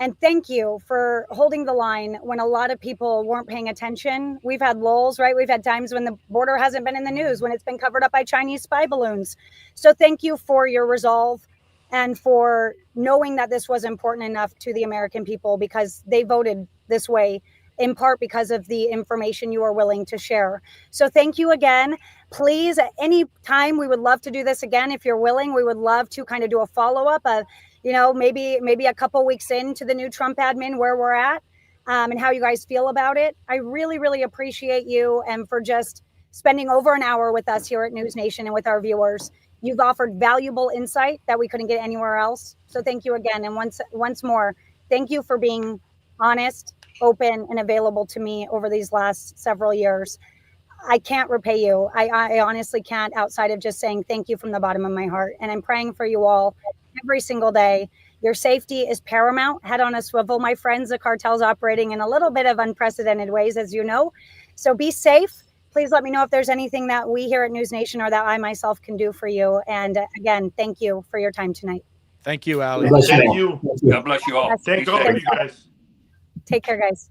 And thank you for holding the line when a lot of people weren't paying attention. We've had lulls, right? We've had times when the border hasn't been in the news, when it's been covered up by Chinese spy balloons. So thank you for your resolve and for knowing that this was important enough to the American people, because they voted this way in part because of the information you are willing to share. So thank you again. Please, at any time, we would love to do this again. If you're willing, we would love to kind of do a follow-up of, you know, maybe a couple weeks into the new Trump admin, where we're at, and how you guys feel about it. I really, really appreciate you, and for just spending over an hour with us here at NewsNation and with our viewers. You've offered valuable insight that we couldn't get anywhere else. So thank you again. And once more, thank you for being honest, open, and available to me over these last several years. I can't repay you. I honestly can't, outside of just saying thank you from the bottom of my heart. And I'm praying for you all every single day. Your safety is paramount. Head on a swivel, my friends. The cartel's operating in a little bit of unprecedented ways, as you know. So be safe. Please let me know if there's anything that we here at NewsNation or that I myself can do for you. And again, thank you for your time tonight. Thank you, Ali. Thank you. God bless you all. Thank all of you guys. Take care, guys.